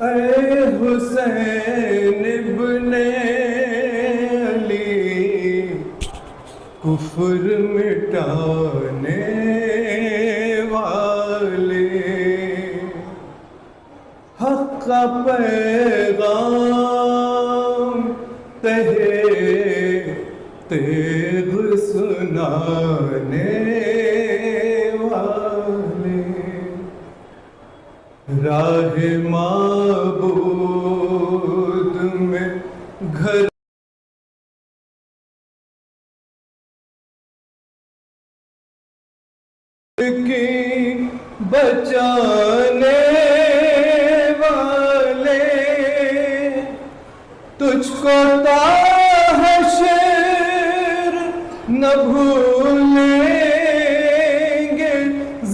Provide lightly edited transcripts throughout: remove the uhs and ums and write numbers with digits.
اے حسین ابن علی کفر مٹانے والے، حق کا پیغام تہے تیغ سنانے والے، راہ معبود میں گھر کی بچانے والے، تجھ کو تا حشر نہ بھولیں گے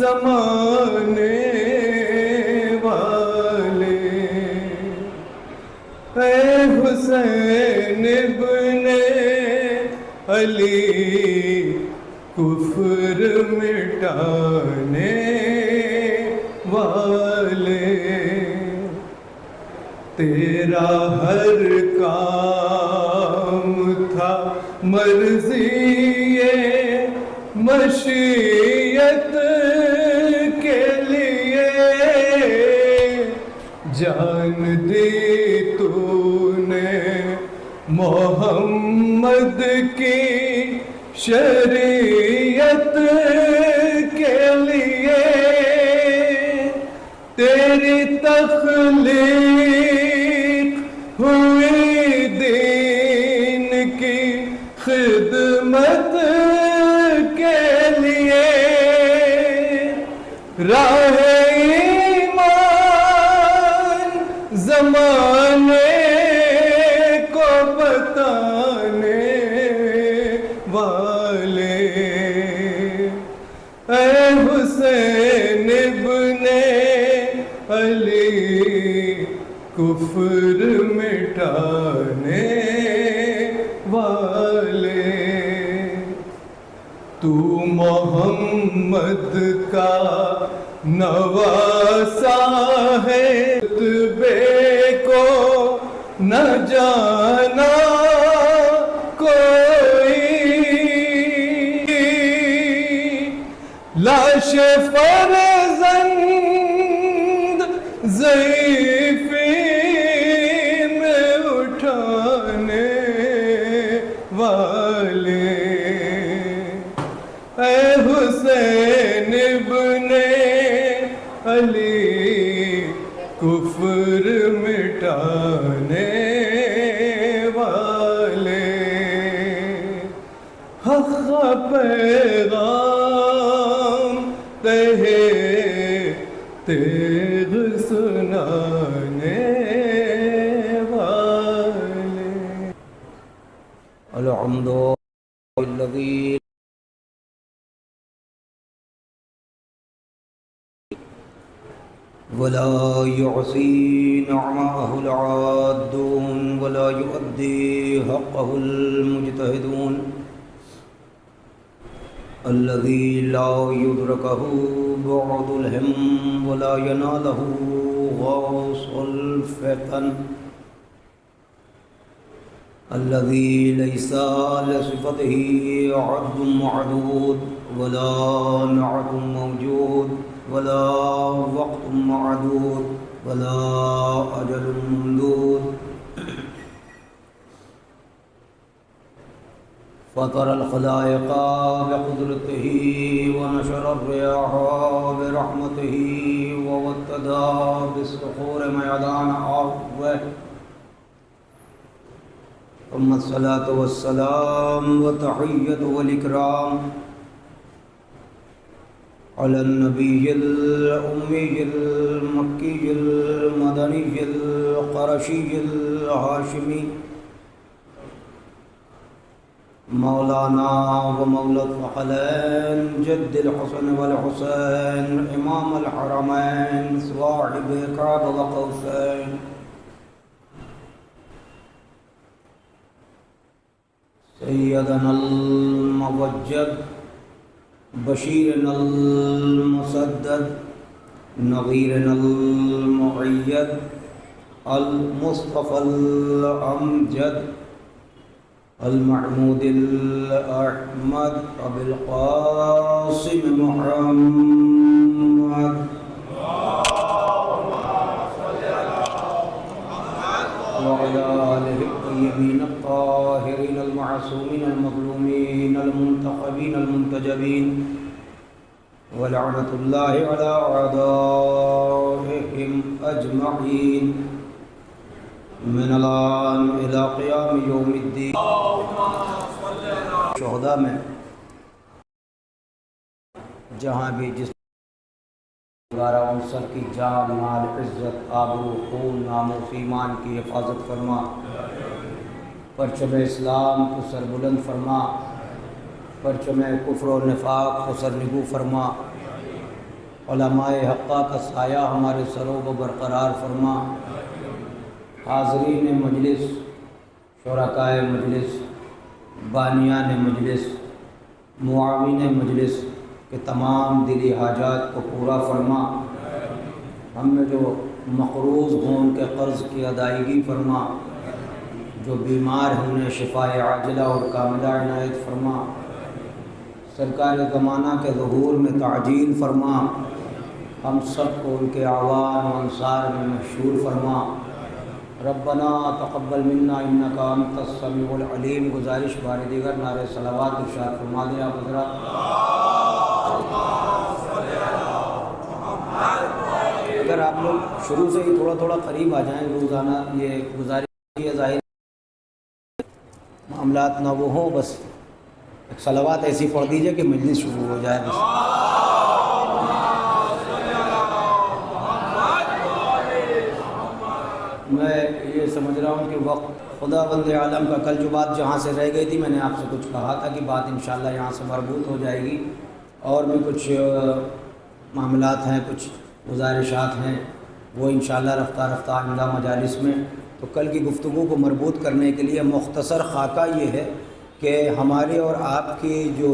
زمانے والے، اے حسین ابن علی کفر مٹانے والے، تیرا ہر کام تھا مرضی مشیت کے لیے، جان دی تو نے محمد کی شریعت کے لیے، تیری تخلیق ہوئی دین کی خدمت کے لیے، راہ ایمان زمانے کو بتانے والے، اے حسین ابن علی کفر مٹانے والے، تو محمد کا نواسا ہے، رتبے کو نہ جانا کوئی، لاش فرزند ضعیفی میں اٹھانے والے، اے حسین ابن علی کفر مٹانے والے، حق کا پیغام تہے تیغ سنانے والے، الحمد للہ ولا يعصي نعمه العادون ولا يؤدي حقه المجتهدون، الذي لا يدركه بعد الهم ولا يناله غوص الفتن، الذي ليس لصفته عد معدود ولا نعت موجود ولا وقت معدود ولا أجل ممدود، فطر الخلائق بقدرته ونشر الرياح برحمته ووتدا بالصخور ميدان أرضه، ثم الصلاة والسلام والتحية والإكرام على النبي الأمي المكي المدني القرشي الهاشمي مولانا ومولى الثقلين جد الحسن والحسين إمام الحرمين صاحب كعب وقوسين، سيدنا الموجد بشيرنا المسدد نظيرنا المؤيد المصطفى الأمجد المحمود الأحمد أبي القاسم محمد وعلى آله الطيبين الطاهرين المعصومين المظلومين المنتخبين المنتجبين ولعنة الله على أعدائهم أجمعين من الآن إلى قيام يوم الدين. شہداء میں جہاں بھی جس گارہ عنصر کی جان مال عزت آبرو خون ناموس ایمان کی حفاظت فرما، پرچم اسلام کو سربلند فرما، پرچم کفر و نفاق کو سرنگو فرما، علماء حقہ کا سایہ ہمارے سروں کو برقرار فرما، حاضرین مجلس، شرکائے مجلس، بانیان مجلس، معاون مجلس کہ تمام دلی حاجات کو پورا فرما، ہم میں جو مقروض ہوں ان کے قرض کی ادائیگی فرما، جو بیمار ہیں انہیں شفاء عاجلہ اور کاملہ عنایت فرما، سرکار زمانہ کے ظہور میں تعجیل فرما، ہم سب کو ان کے اعوان و انصار میں مشہور فرما۔ ربنا تقبل منا انک انت السمیع العلیم۔ گزارش بار دیگر نعرہ صلوات ارشاد فرما دیں آپ حضرات۔ اگر آپ لوگ شروع سے ہی تھوڑا تھوڑا قریب آ جائیں، روزانہ یہ گزارش ہے، ظاہر معاملات نہ وہ ہوں، بس ایک صلوات ایسی پڑھ دیجئے کہ مجلس شروع ہو جائے بس۔ میں یہ سمجھ رہا ہوں کہ وقت خدا بند عالم کا کل جو بات جہاں سے رہ گئی تھی، میں نے آپ سے کچھ کہا تھا کہ بات انشاءاللہ یہاں سے مربوط ہو جائے گی، اور بھی کچھ معاملات ہیں، کچھ گزارشات ہیں، وہ انشاءاللہ رفتہ رفتہ آئندہ مجالس میں۔ تو کل کی گفتگو کو مربوط کرنے کے لیے مختصر خاکہ یہ ہے کہ ہمارے اور آپ کی جو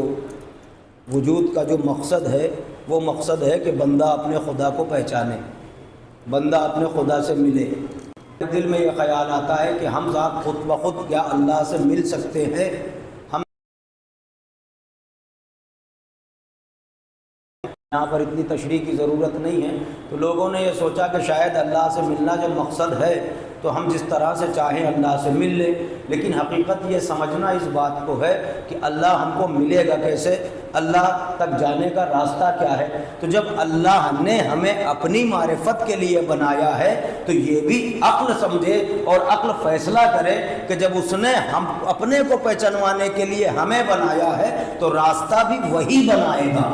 وجود کا جو مقصد ہے، وہ مقصد ہے کہ بندہ اپنے خدا کو پہچانے، بندہ اپنے خدا سے ملے۔ دل میں یہ خیال آتا ہے کہ ہم ذات خود بخود کیا اللہ سے مل سکتے ہیں؟ ہم یہاں پر اتنی تشریح کی ضرورت نہیں ہے، تو لوگوں نے یہ سوچا کہ شاید اللہ سے ملنا جو مقصد ہے تو ہم جس طرح سے چاہیں اللہ سے مل لیں، لیکن حقیقت یہ سمجھنا اس بات کو ہے کہ اللہ ہم کو ملے گا کیسے، اللہ تک جانے کا راستہ کیا ہے۔ تو جب اللہ نے ہمیں اپنی معرفت کے لیے بنایا ہے تو یہ بھی عقل سمجھے اور عقل فیصلہ کرے کہ جب اس نے ہم اپنے کو پہچانوانے کے لیے ہمیں بنایا ہے تو راستہ بھی وہی بنائے گا،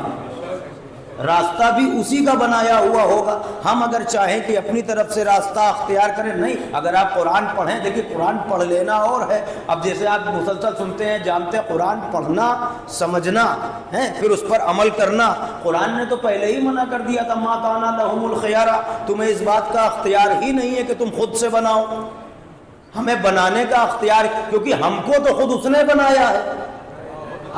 راستہ بھی اسی کا بنایا ہوا ہوگا۔ ہم اگر چاہیں کہ اپنی طرف سے راستہ اختیار کریں، نہیں۔ اگر آپ قرآن پڑھیں، دیکھیں قرآن پڑھ لینا اور ہے، اب جیسے آپ مسلسل سنتے ہیں جانتے ہیں، قرآن پڑھنا سمجھنا ہے، پھر اس پر عمل کرنا۔ قرآن نے تو پہلے ہی منع کر دیا تھا ما کان لہم الخیارہ، تمہیں اس بات کا اختیار ہی نہیں ہے کہ تم خود سے بناؤ، ہمیں بنانے کا اختیار، کیونکہ ہم کو تو خود اس نے بنایا ہے۔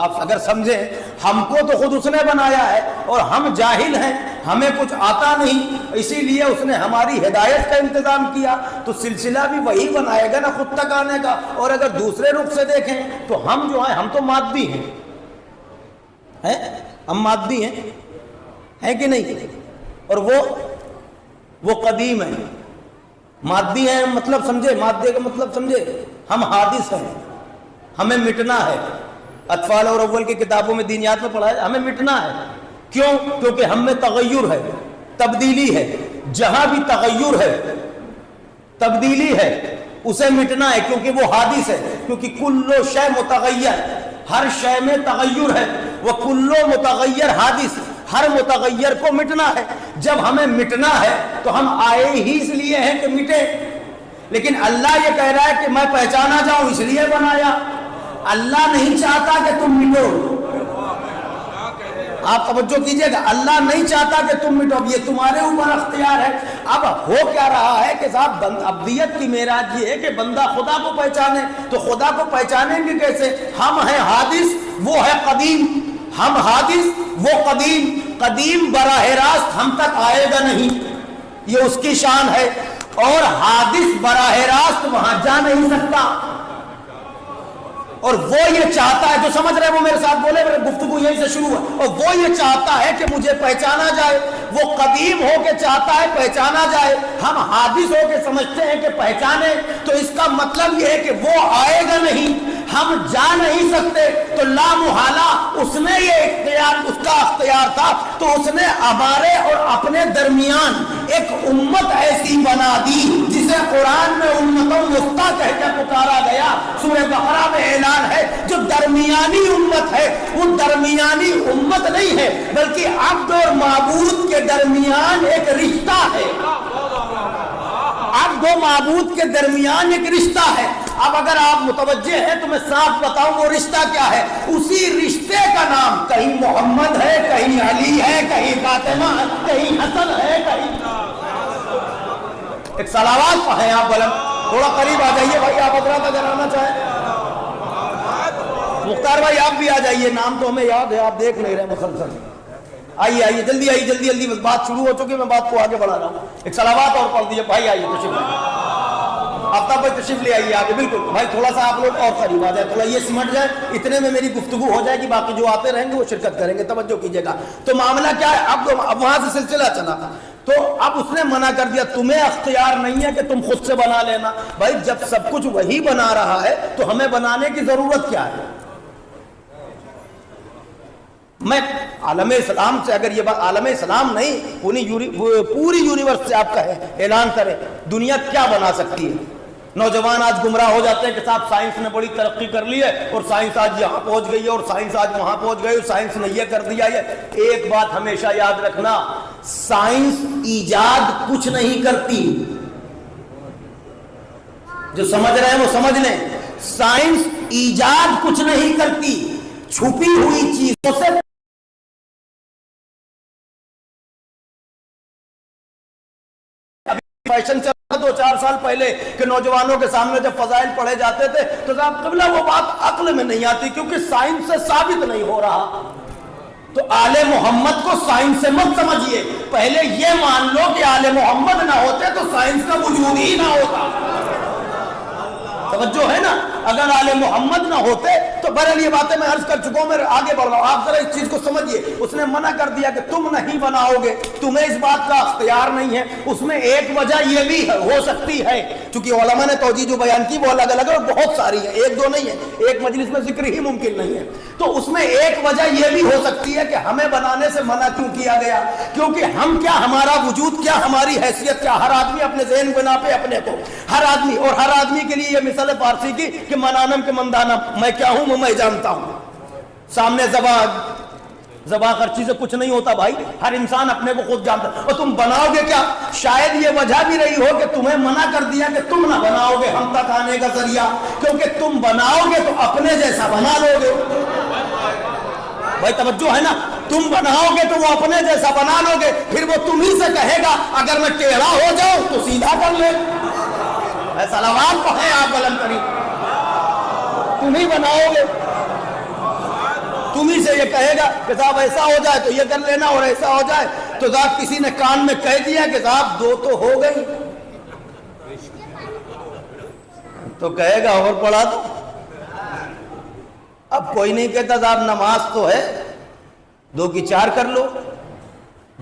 آپ اگر سمجھیں، ہم کو تو خود اس نے بنایا ہے اور ہم جاہل ہیں، ہمیں کچھ آتا نہیں، اسی لیے اس نے ہماری ہدایت کا انتظام کیا، تو سلسلہ بھی وہی بنائے گا نا خود تک آنے کا۔ اور اگر دوسرے رخ سے دیکھیں تو ہم جو ہیں، ہم تو مادی ہیں، ہم مادی ہیں کہ نہیں، اور وہ قدیم ہیں۔ مادی ہیں مطلب سمجھے، مادے کا مطلب سمجھے، ہم حادث ہیں، ہمیں مٹنا ہے۔ اطفال اور اول کی کتابوں میں دینیات میں پڑھا ہے ہمیں مٹنا ہے، کیوں؟ کیونکہ ہم میں تغیر ہے، تبدیلی ہے، جہاں بھی تغیر ہے، تبدیلی ہے، اسے مٹنا ہے، کیونکہ وہ حادث ہے، کیونکہ کل شے متغیر، ہر شے میں تغیر ہے، وہ کل متغیر حادث، ہر متغیر کو مٹنا ہے۔ جب ہمیں مٹنا ہے تو ہم آئے ہی اس لیے ہیں کہ مٹے، لیکن اللہ یہ کہہ رہا ہے کہ میں پہچانا جاؤں اس لیے بنایا۔ اللہ نہیں چاہتا کہ تم مٹو، آپ توجہ کیجئے گا، اللہ نہیں چاہتا کہ تم مٹو، یہ تمہارے اوپر اختیار ہے۔ اب ہو کیا رہا ہے کہ صاحب ابدیت کی معراج یہ ہے کہ بندہ خدا کو پہچانے، تو خدا کو پہچانیں گے کیسے؟ ہم ہیں حادث، وہ ہے قدیم، ہم حادث وہ قدیم، قدیم براہ راست ہم تک آئے گا نہیں، یہ اس کی شان ہے۔ اور حادث براہ راست وہاں جا نہیں سکتا. اور وہ یہ چاہتا ہے, جو سمجھ رہے ہیں وہ میرے ساتھ بولے, میرے گفتگو یہیں سے شروع ہے. اور وہ یہ چاہتا ہے کہ مجھے پہچانا جائے, وہ قدیم ہو کے چاہتا ہے پہچانا جائے. ہم حادث ہو کے سمجھتے ہیں کہ پہچانے, تو اس کا مطلب یہ ہے کہ وہ آئے گا نہیں, ہم جا نہیں سکتے. تو لا محالہ اس نے یہ اختیار, اس کا اختیار تھا, تو اس نے ہمارے اور اپنے درمیان ایک امت ایسی بنا دی جسے قرآن میں امتوں وسطیٰ کہہ کے پکارا گیا. سورہ بقرہ میں اعلان ہے جو درمیانی امت ہے وہ درمیانی امت نہیں ہے, بلکہ عبد اور معبود کے درمیان ایک رشتہ ہے. عبد و معبود کے درمیان ایک رشتہ ہے. اب اگر آپ متوجہ ہیں تو میں صاف بتاؤں وہ رشتہ کیا ہے. اسی رشتے کا نام کہیں محمد ہے, کہیں علی ہے, کہیں فاطمہ ہے, کہیں حسن ہے, کہیں ایک صلوات پڑھیں آپ بلند, تھوڑا قریب آ جائیے بھائی آپ حضرات اگر آنا چاہیں. مختار بھائی آپ بھی آ جائیے, نام تو ہمیں یاد ہے, آپ دیکھ نہیں رہے مسلسل. آئیے آئیے جلدی آئیے, جلدی جلدی, بس بات شروع ہو چکی, میں بات کو آگے بڑھا رہا ہوں. ایک صلوات اور پڑھ دیجیے بھائی. آئیے تشریف لائیے, آفتاب بھائی تشریف لے آئیے آگے. بالکل بھائی, تھوڑا سا آپ لوگ اور قریب آ جائے, تھوڑا یہ سمٹ جائے, اتنے میں میری گفتگو ہو جائے گی, باقی جو آتے رہیں گے وہ شرکت کریں گے. توجہ کیجیے گا. تو معاملہ کیا ہے, اب وہاں سے سلسلہ چلا, تو اب اس نے منع کر دیا, تمہیں اختیار نہیں ہے کہ تم خود سے بنا لینا. بھائی جب سب کچھ وہی بنا رہا ہے تو ہمیں بنانے کی ضرورت کیا ہے. میں عالم اسلام سے, اگر یہ بات عالم اسلام نہیں پوری یونیورس سے آپ کہیں, اعلان کریں, دنیا کیا بنا سکتی ہے. نوجوان آج گمراہ ہو جاتے ہیں کہ صاحب سائنس نے بڑی ترقی کر لی ہے, اور سائنس آج یہاں پہنچ گئی ہے, اور سائنس آج وہاں پہنچ گئی, اور سائنس نے یہ کر دیا ہے. ایک بات ہمیشہ یاد رکھنا, سائنس ایجاد کچھ نہیں کرتی. جو سمجھ رہے ہیں وہ سمجھ لیں, سائنس ایجاد کچھ نہیں کرتی, چھپی ہوئی چیزوں سے. فیشن چلا 2-4 سال پہلے کہ نوجوانوں کے سامنے جب فضائل پڑھے جاتے تھے تو صاحب قبلہ وہ بات عقل میں نہیں آتی, کیونکہ سائنس سے ثابت نہیں ہو رہا. تو آل محمد کو سائنس سے مت سمجھیے, پہلے یہ مان لو کہ آل محمد نہ ہوتے تو سائنس کا وجود ہی نہ ہوتا. توجہ ہے نا, اگر آل محمد نہ ہوتے تو بہرحال یہ باتیں میں عرض کر چکا ہوں, میں آگے بڑھ رہا ہوں. آپ ذرا اس چیز کو سمجھیے, اس نے منع کر دیا کہ تم نہیں بناؤ گے, تمہیں اس بات کا اختیار نہیں ہے. اس میں ایک وجہ یہ بھی ہو سکتی ہے, چونکہ علماء نے توجیہ جو بیان کی وہ الگ الگ ہے, بہت ساری ہیں, ایک دو نہیں ہے, ایک مجلس میں ذکر ہی ممکن نہیں ہے. تو اس میں ایک وجہ یہ بھی ہو سکتی ہے کہ ہمیں بنانے سے منع کیوں کیا گیا, کیونکہ ہم کیا, ہمارا وجود کیا, ہماری حیثیت کیا. ہر آدمی اپنے ذہن بنا پہ اپنے کو, ہر آدمی, اور ہر آدمی کے لیے یہ مثال فارسی کی کہ منانم کے مندانم, میں کیا ہوں میں جانتا ہوں. سامنے زباں خرچی سے کچھ نہیں ہوتا بھائی, ہر انسان اپنے کو خود جانتا. اور تم بناؤ گے کیا, شاید یہ وجہ بھی رہی ہو کہ تمہیں منع کر دیا کہ تم نہ بناؤ گے ہم تک آنے کا ذریعہ, کیونکہ تم بناؤ گے تو اپنے جیسا بنا لو گے. بھائی توجہ ہے نا, تم بناؤ گے تو وہ اپنے جیسا بنا لو گے, پھر وہ تم ہی سے کہے گا اگر میں ٹیڑھا ہو جاؤں تو سیدھا کر لے. صلوات پڑھیں آپ بلند کریں, تم ہی بناؤ گے, تم ہی سے یہ کہے گا کہ صاحب ایسا ہو جائے تو یہ کر لینا, اور ایسا ہو جائے تو صاحب کسی نے کان میں کہہ دیا کہ صاحب 2 تو ہو گئی, تو کہے گا اور پڑھا دو. اب کوئی نہیں کہتا صاحب نماز تو ہے 2 کی 4 کر لو,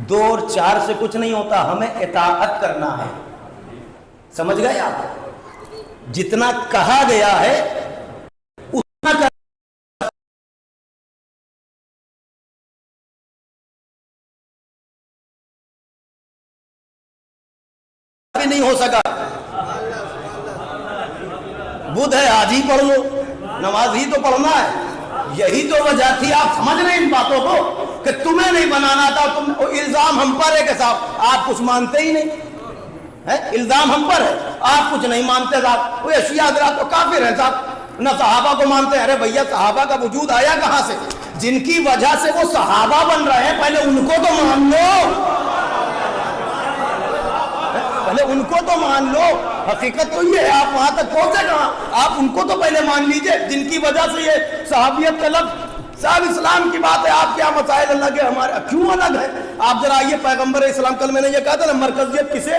2 اور 4 سے کچھ نہیں ہوتا, ہمیں اطاعت کرنا ہے. سمجھ گئے آپ, جتنا کہا گیا ہے اتنا بھی نہیں ہو سکا. بدھ ہے آج ہی پڑھ لو, نماز ہی تو پڑھنا ہے. یہی تو وجہ تھی, آپ سمجھ رہے ہیں ان باتوں کو, کہ تمہیں نہیں بنانا تھا. تم الزام ہم پر ہے کہ صاحب آپ کچھ مانتے ہی نہیں, الزام ہم پر ہے, آپ کچھ نہیں مانتے صاحب. وہ اشیاء حضرات تو کافر ہیں صاحب, نہ صحابہ کو مانتے ہیں. ارے بھیا صحابہ کا وجود آیا کہاں سے, جن کی وجہ سے وہ صحابہ بن رہے ہیں, پہلے ان کو تو مان لو, پہلے ان کو تو مان لو. حقیقت تو یہ ہے, آپ وہاں تک پہنچے کہاں, آپ ان کو تو پہلے مان لیجئے جن کی وجہ سے یہ صحابیت کا لفظ. صاحب اسلام کی بات ہے, آپ کیا مسائل الگ ہے, ہمارے کیوں الگ ہے. آپ ذرا آئیے, پیغمبر اسلام کل میں نے یہ کہا تھا نا, مرکزیت کسے,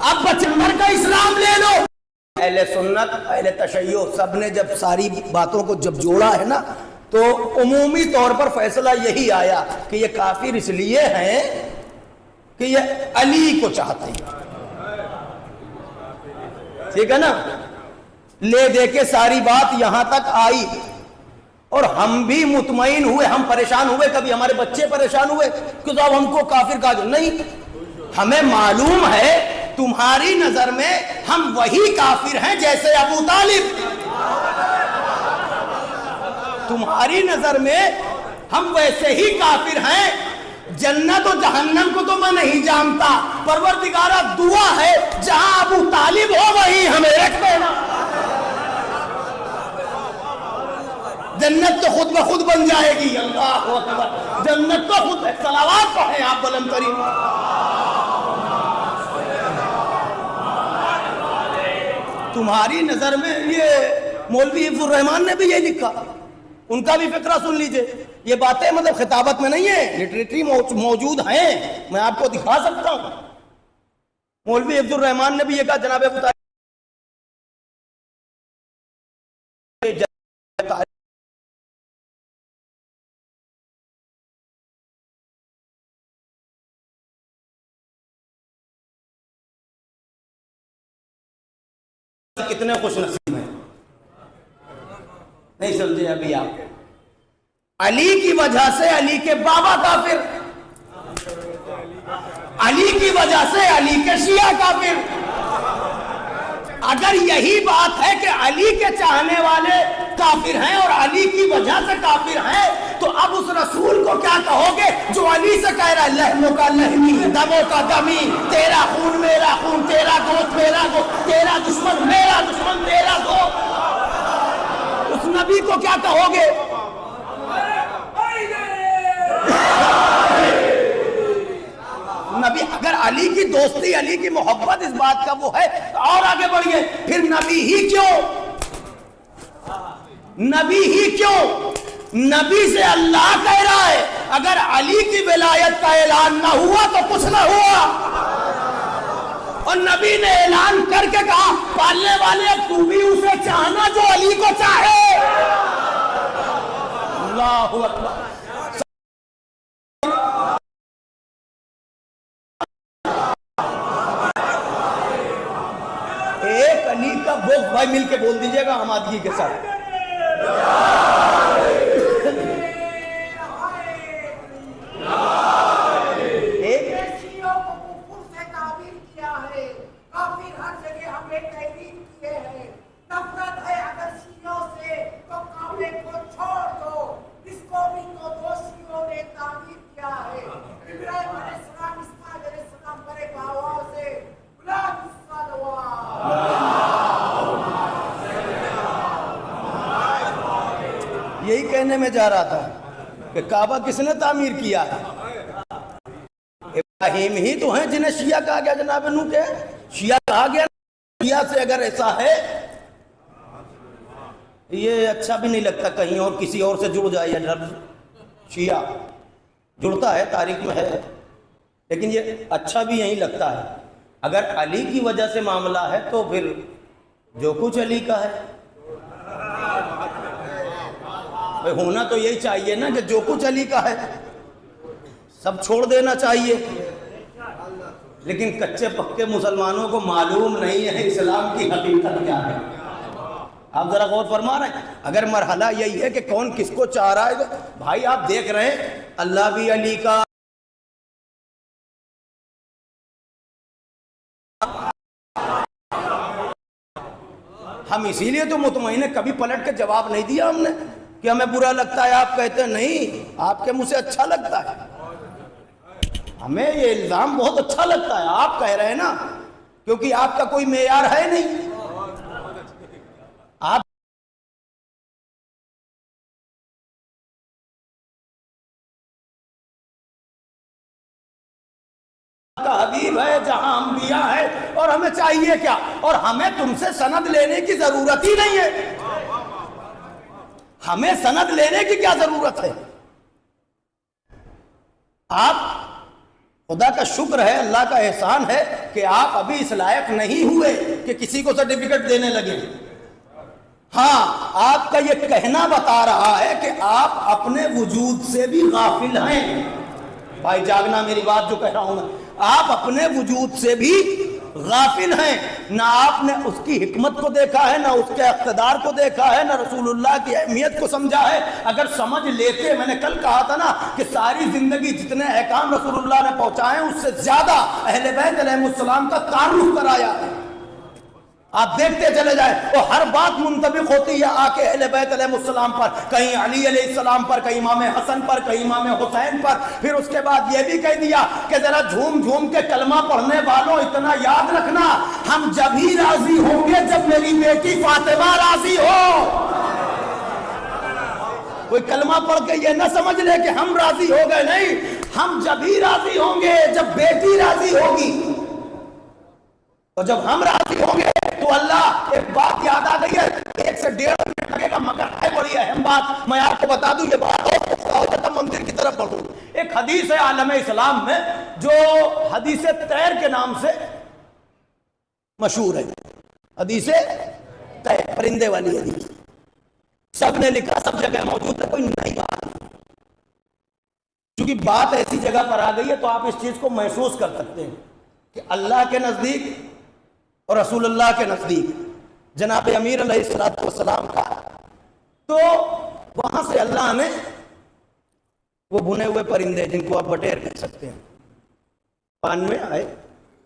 اب 75 کا اسلام لے لو. اہل سنت اہل تشیع سب نے جب ساری باتوں کو جب جوڑا ہے نا تو عمومی طور پر فیصلہ یہی آیا کہ یہ کافر اس لیے ہیں کہ یہ علی کو چاہتے ہیں. ٹھیک ہے نا, لے دے کے ساری بات یہاں تک آئی اور ہم بھی مطمئن ہوئے, ہم پریشان ہوئے, کبھی ہمارے بچے پریشان ہوئے کہ صاحب ہم کو کافر کہا جائے. نہیں, ہمیں معلوم ہے تمہاری نظر میں ہم وہی کافر ہیں جیسے ابو طالب. تمہاری نظر میں ہم ویسے ہی کافر ہیں. جنت و جہنم کو تو میں نہیں جانتا, پروردگارہ دعا ہے جہاں ابو طالب ہو وہی ہمیں رکھ دینا. جنت تو خود بخود بن جائے گی. اللہ اکبر, جنت تو خود. صلوات پڑھیں آپ بلند ترین. تمہاری نظر میں یہ مولوی حفظ الرحمان نے بھی یہ لکھا, ان کا بھی فقرہ سن لیجئے. یہ باتیں مطلب خطابت میں نہیں ہیں, لٹریٹری موجود ہیں, میں آپ کو دکھا سکتا ہوں. مولوی حفظ الرحمان نے بھی یہ کہا جناب ابو طالب کتنے خوش نصیب ہیں. نہیں سمجھے ابھی آپ؟ علی کی وجہ سے علی کے بابا کافر, علی کی وجہ سے علی کے شیعہ کافر. اگر یہی بات ہے کہ علی کے چاہنے والے کافر ہیں اور علی کی وجہ سے کافر ہیں, تو اب اس رسول کو کیا کہو گے جو علی سے کہہ رہا ہے لحموں کا لحمی, دموں کا دمی, تیرا خون میرا خون, تیرا گوشت میرا گوشت, تیرا دشمن میرا دشمن, تیرا دوست. اس نبی کو کیا کہو گے؟ نبی اگر علی کی دوستی, علی کی محبت اس بات کا وہ ہے, اور آگے بڑھئے. پھر نبی ہی کیوں, نبی ہی کیوں؟ نبی سے اللہ کہہ رہا ہے اگر علی کی ولایت کا اعلان نہ ہوا تو کچھ نہ ہوا. اور نبی نے اعلان کر کے کہا پالنے والے تو بھی اسے چاہنا جو علی کو چاہے. اللہ اکبر. ایک علی کا بغض, بھائی مل کے بول دیجئے گا آمادگی کے ساتھ. یہی کہنے میں جا رہا تھا کہ کعبہ کس نے تعمیر کیا ہے؟ ابراہیم ہی تو ہیں جنہیں شیعہ کہا گیا. جناب نوح کے شیعہ کہا گیا. شیعہ سے اگر ایسا ہے, یہ اچھا بھی نہیں لگتا کہیں اور کسی اور سے جڑ جائے. شیعہ جڑتا ہے, تاریخ میں ہے, لیکن یہ اچھا بھی یہی لگتا ہے. اگر علی کی وجہ سے معاملہ ہے تو پھر جو کچھ علی کا ہے ہونا تو یہی چاہیے نا کہ جو کچھ علی کا ہے سب چھوڑ دینا چاہیے. لیکن کچے پکے مسلمانوں کو معلوم نہیں ہے اسلام کی حقیقت کیا ہے. آپ ذرا غور فرما رہے ہیں. اگر مرحلہ یہی ہے کہ کون کس کو چاہ رہا ہے, بھائی آپ دیکھ رہے ہیں اللہ بھی علی کا, ہم اسی لیے تو مطمئن ہے, کبھی پلٹ کے جواب نہیں دیا ہم نے کہ ہمیں برا لگتا ہے. آپ کہتے ہیں نہیں, آپ کے منہ سے اچھا لگتا ہے. ہمیں یہ الزام بہت اچھا لگتا ہے. آپ کہہ رہے ہیں نا, کیونکہ آپ کا کوئی معیار ہے نہیں. آپ کا حبیب ہے جہاں انبیاء ہے, اور ہمیں چاہیے کیا؟ اور ہمیں تم سے سند لینے کی ضرورت ہی نہیں ہے. ہمیں سند لینے کی کیا ضرورت ہے؟ آپ خدا کا شکر ہے، اللہ کا احسان ہے کہ آپ ابھی اس لائق نہیں ہوئے کہ کسی کو سرٹیفکیٹ دینے لگے۔ ہاں، آپ کا یہ کہنا بتا رہا ہے کہ آپ اپنے وجود سے بھی غافل ہیں۔ بھائی جاگنا میری بات جو کہہ رہا ہوں میں، آپ اپنے وجود سے بھی غافل ہیں۔ نہ آپ نے اس کی حکمت کو دیکھا ہے، نہ اس کے اقتدار کو دیکھا ہے، نہ رسول اللہ کی اہمیت کو سمجھا ہے۔ اگر سمجھ لیتے، میں نے کل کہا تھا نا کہ ساری زندگی جتنے احکام رسول اللہ نے پہنچائے ہیں اس سے زیادہ اہل بیت علیہ السلام کا تعارف کرایا ہے۔ آپ دیکھتے چلے جائیں، وہ ہر بات منطبق ہوتی ہے آ کے اہل بیت علیہ السلام پر، کہیں علی علیہ السلام پر، کہیں امام حسن پر، کہیں امام حسین پر۔ پھر اس کے بعد یہ بھی کہہ دیا کہ ذرا جھوم جھوم کے کلمہ پڑھنے والوں اتنا یاد رکھنا، ہم جب ہی راضی ہوں گے جب میری بیٹی فاطمہ راضی ہو۔ کوئی کلمہ پڑھ کے یہ نہ سمجھ لے کہ ہم راضی ہو گئے، نہیں، ہم جب ہی راضی ہوں گے جب بیٹی راضی ہوگی۔ اور جب ہم راضی ہوں گے تو اللہ، ایک بات یاد آ گئی ہے، 1 سے 1.5 منٹ لگے گا مگر ہے بڑی اہم بات، میں آپ کو بتا دوں، یہ بات مندر کی طرف بڑھوں۔ ایک حدیث ہے عالم اسلام میں جو حدیث طیر کے نام سے مشہور ہے۔ حدیث طیر، پرندے والی حدیث، سب نے لکھا، سب جگہ موجود ہے، کوئی نئی بات نہیں۔ چونکہ بات ایسی جگہ پر آ گئی ہے تو آپ اس چیز کو محسوس کر سکتے ہیں کہ اللہ کے نزدیک اور رسول اللہ کے نزدیک جناب امیر علیہ السلام کا، تو وہاں سے اللہ نے وہ بھنے ہوئے پرندے جن کو آپ بٹیر کہہ سکتے ہیں پان میں آئے،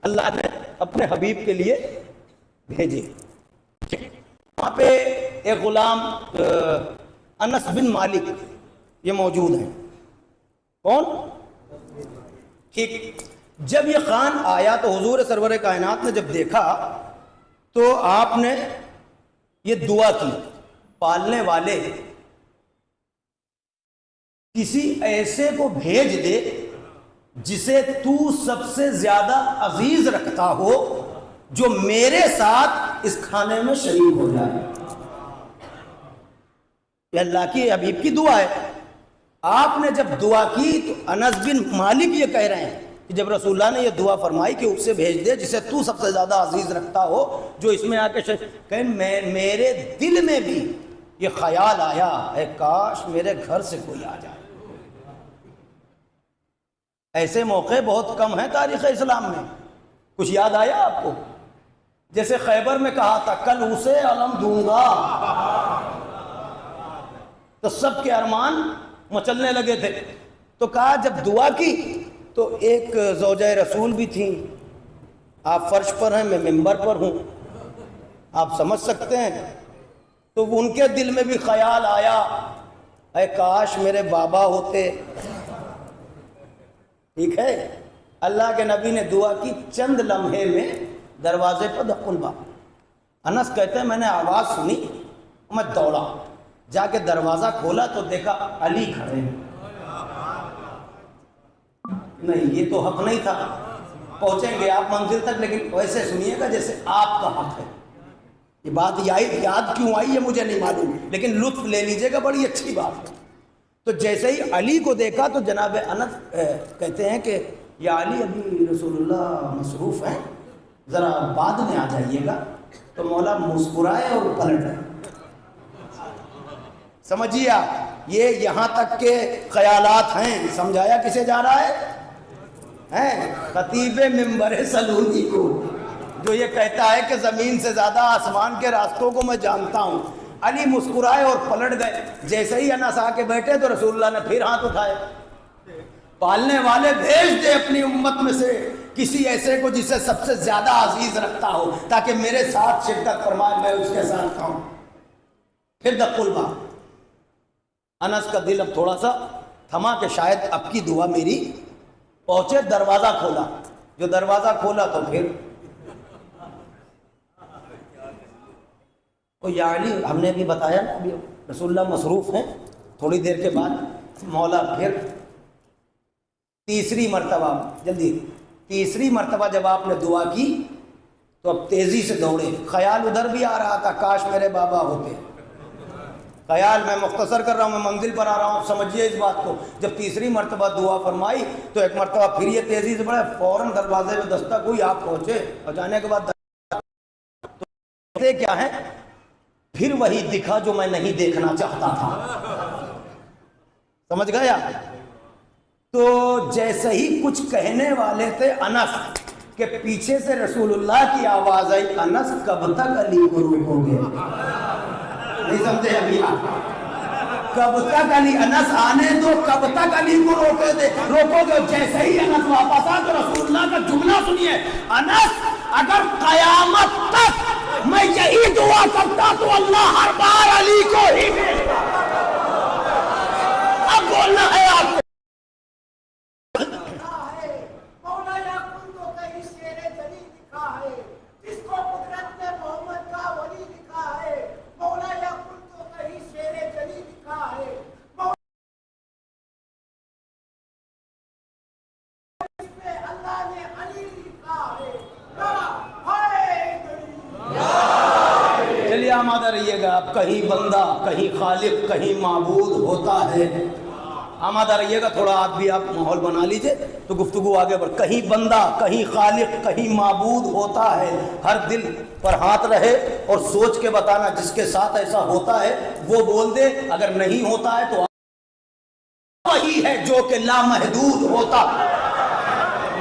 اللہ نے اپنے حبیب کے لیے بھیجے۔ وہاں پہ ایک غلام انس بن مالک یہ موجود ہیں۔ کون؟ ٹھیک، جب یہ خان آیا تو حضور سرور کائنات نے جب دیکھا تو آپ نے یہ دعا کی، پالنے والے کسی ایسے کو بھیج دے جسے تو سب سے زیادہ عزیز رکھتا ہو، جو میرے ساتھ اس کھانے میں شریک ہو جائے۔ یہ اللہ کی حبیب کی دعا ہے۔ آپ نے جب دعا کی تو انس بن مالک یہ کہہ رہے ہیں کہ جب رسول اللہ نے یہ دعا فرمائی کہ اسے بھیج دے جسے تو سب سے زیادہ عزیز رکھتا ہو، جو اس میں آ کے کہ میرے دل میں بھی یہ خیال آیا، اے کاش میرے گھر سے کوئی آ جائے۔ ایسے موقع بہت کم ہیں تاریخ اسلام میں۔ کچھ یاد آیا آپ کو؟ جیسے خیبر میں کہا تھا کل اسے علم دوں گا، تو سب کے ارمان مچلنے لگے تھے۔ تو کہا جب دعا کی تو ایک زوجہ رسول بھی تھیں، آپ فرش پر ہیں، میں ممبر پر ہوں، آپ سمجھ سکتے ہیں۔ تو ان کے دل میں بھی خیال آیا، اے کاش میرے بابا ہوتے۔ ٹھیک ہے، اللہ کے نبی نے دعا کی، چند لمحے میں دروازے پر دقن با۔ انس کہتے ہیں میں نے آواز سنی، میں دوڑا، جا کے دروازہ کھولا تو دیکھا علی کھڑے ہیں۔ نہیں، یہ تو حق نہیں تھا، پہنچیں گے آپ منزل تک، لیکن ویسے سنیے گا جیسے آپ کا حق ہے۔ یہ بات یاد کیوں آئی ہے مجھے نہیں معلوم، لیکن لطف لے لیجئے گا، بڑی اچھی بات ہے۔ تو جیسے ہی علی کو دیکھا تو جناب انس کہتے ہیں کہ یا علی ابھی رسول اللہ مصروف ہیں، ذرا بعد میں آ جائیے گا۔ تو مولا مسکرائے اور پلٹ گئے۔ سمجھیے آپ، یہ یہاں تک کے خیالات ہیں۔ سمجھایا کسے جا رہا ہے؟ خطیب ممبر سلونی کو، جو یہ کہتا ہے کہ زمین سے زیادہ آسمان کے راستوں کو میں جانتا ہوں۔ علی مسکرائے اور پلٹ گئے۔ جیسے ہی انس آ کے بیٹھے تو رسول اللہ نے پھر ہاتھ اٹھائے، پالنے والے بھیج دے اپنی امت میں سے کسی ایسے کو جسے سب سے زیادہ عزیز رکھتا ہو، تاکہ میرے ساتھ شرکت فرمائے، میں اس کے ساتھ کھاؤں۔ پھر دق الباب، انس کا دل اب تھوڑا سا تھما کہ شاید اب کی دعا میری پہنچے۔ دروازہ کھولا، جو دروازہ کھولا تو پھر یا علی، ہم نے بھی بتایا نا ابھی رسول اللہ مصروف ہیں۔ تھوڑی دیر کے بعد مولا پھر تیسری مرتبہ، جلدی تیسری مرتبہ جب آپ نے دعا کی تو اب تیزی سے دوڑے۔ خیال ادھر بھی آ رہا تھا کاش میرے بابا ہوتے، خیال میں مختصر کر رہا ہوں، میں منزل پر آ رہا ہوں، سمجھیے اس بات کو. جب تیسری مرتبہ دعا فرمائی تو ایک مرتبہ پھر یہ تیزی سے بڑھے، فوراً دروازے میں دستک ہوئی، آپ پہنچے اور جانے کے بعد کیا ہے، پھر وہی دکھا جو میں نہیں دیکھنا چاہتا تھا. سمجھ گیا؟ تو جیسے ہی کچھ کہنے والے تھے انس کہ پیچھے سے رسول اللہ کی آواز آئی، انس کب تک علی کو روکو گے؟ نہیں سمجھے ابھی آپ؟ کب تک علی، انس آنے دو، کب تک علی کو روکو گے؟ جیسے ہی انس واپس آ تو رسول اللہ کا جملہ سنیے، انس اگر قیامت تک میں یہی دعا کرتا تو اللہ ہر بار علی کو ہی بھیجتا. اب بولنا ہے آپ کو. چلیے آمادہ رہیے گا آپ. کہیں بندہ، کہیں خالق، کہیں معبود ہوتا ہے. آمادہ رہیے گا تھوڑا، آپ بھی آپ ماحول بنا لیجئے تو گفتگو آگے بڑھ. کہیں بندہ، کہیں خالق، کہیں معبود ہوتا ہے. ہر دل پر ہاتھ رہے اور سوچ کے بتانا جس کے ساتھ ایسا ہوتا ہے وہ بول دے، اگر نہیں ہوتا ہے تو وہی ہے جو کہ لامحدود ہوتا.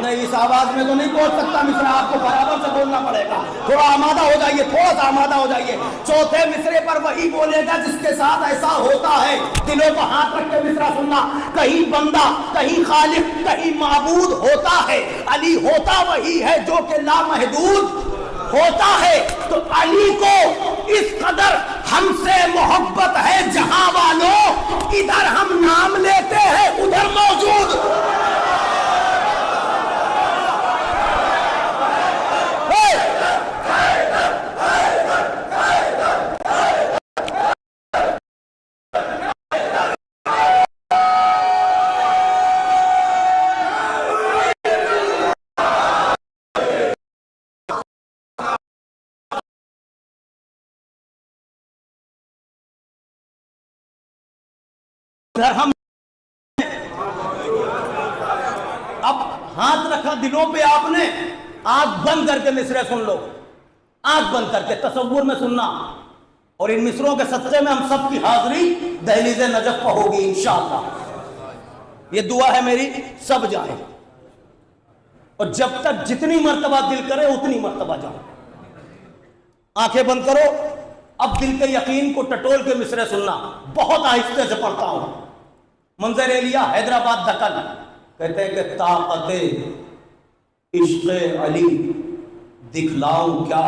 نہیں اس آواز میں تو نہیں بول سکتا مصرع، آپ کو برابر سے بولنا پڑے گا. تھوڑا آمادہ ہو جائیے، تھوڑا سا آمادہ ہو جائیے. چوتھے مصرے پر وہی بولے گا جس کے ساتھ ایسا ہوتا ہے. دلوں کو ہاتھ رکھ کے مصرع سننا. کہیں بندہ، کہیں خالق، کہیں معبود ہوتا ہے. علی ہوتا وہی ہے جو کہ لامحدود ہوتا ہے. تو علی کو اس قدر ہم سے محبت ہے جہاں والوں، ادھر ہم نام لیتے ہیں ادھر موجود. ہم اب ہاتھ رکھا دلوں پہ آپ نے، آنکھ بند کر کے مصرے سن لو. آنکھ بند کر کے تصور میں سننا. اور ان مصروں کے صدقے میں ہم سب کی حاضری دہلیز نجف پر ہوگی انشاءاللہ. یہ دعا ہے میری، سب جائیں اور جب تک جتنی مرتبہ دل کرے اتنی مرتبہ جاؤ. آنکھیں بند کرو. اب دل کے یقین کو ٹٹول کے مصرے سننا. بہت آہستہ سے پڑھتا ہوں. منظر لیا حیدرآباد دکن. کہتے ہیں کہ طاقت عشق علی دکھلاؤں کیا.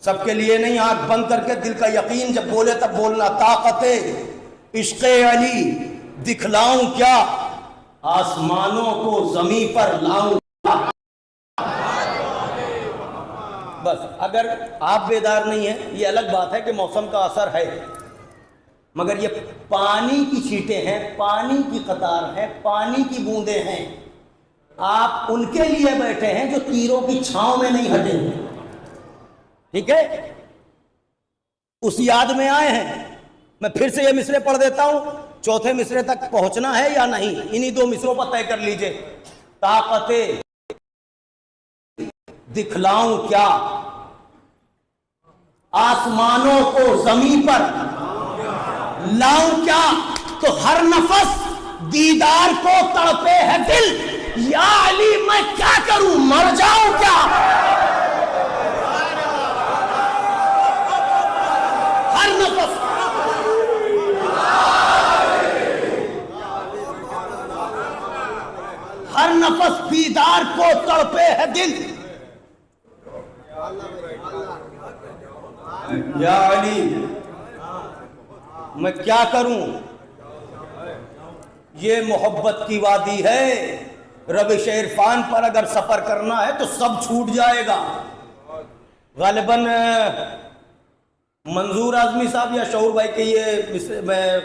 سب کے لیے نہیں، آنکھ بند کر کے دل کا یقین جب بولے تب بولنا. طاقت عشق علی دکھلاؤں کیا، آسمانوں کو زمین پر لاؤں. بس اگر آپ بیدار نہیں ہیں یہ الگ بات ہے کہ موسم کا اثر ہے، مگر یہ پانی کی چھینٹیں ہیں، پانی کی قطار ہے، پانی کی بوندیں ہیں. آپ ان کے لیے بیٹھے ہیں جو تیروں کی چھاؤں میں نہیں ہٹے. ٹھیک ہے، اس یاد میں آئے ہیں. میں پھر سے یہ مصرے پڑھ دیتا ہوں. چوتھے مصرے تک پہنچنا ہے یا نہیں، انہی دو مصروں پر طے کر لیجئے. طاقت دکھلاؤں کیا، آسمانوں کو زمین پر لاؤں کیا. تو ہر نفس دیدار کو تڑپے ہے دل. یا علی میں کیا کروں، مر جاؤں کیا. ہر نفس ہر نفس دیدار کو تڑپے ہے دل. یا علی میں کیا کروں. یہ محبت کی وادی ہے. روش عرفان پر اگر سفر کرنا ہے تو سب چھوٹ جائے گا. غالباً منظور اعظمی صاحب یا شعور بھائی کے یہ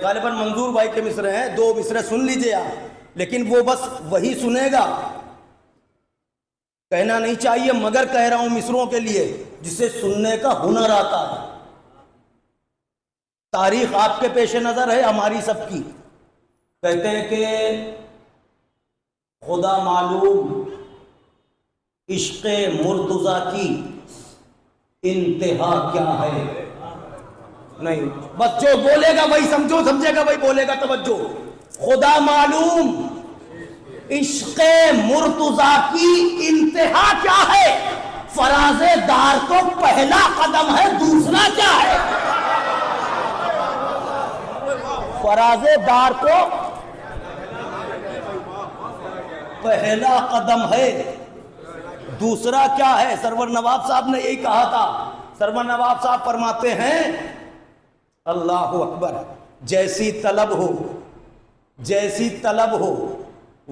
غالباً منظور بھائی کے مصرے ہیں. دو مصرے سن لیجئے آپ، لیکن وہ بس وہی سنے گا. کہنا نہیں چاہیے مگر کہہ رہا ہوں مصروں کے لیے جسے سننے کا ہنر آتا ہے. تاریخ آپ کے پیش نظر ہے، ہماری سب کی. کہتے ہیں کہ خدا معلوم عشق مرتضیٰ کی انتہا کیا ہے. نہیں، بس جو بولے گا وہی سمجھو، سمجھے گا وہی بولے گا. توجہ، خدا معلوم عشق مرتضیٰ کی انتہا کیا ہے. فراز دار تو پہلا قدم ہے، دوسرا کیا ہے. فراز دار تو پہلا قدم ہے، دوسرا کیا ہے. سرور نواب صاحب نے یہی کہا تھا. سرور نواب صاحب فرماتے ہیں اللہ اکبر، جیسی طلب ہو، جیسی طلب ہو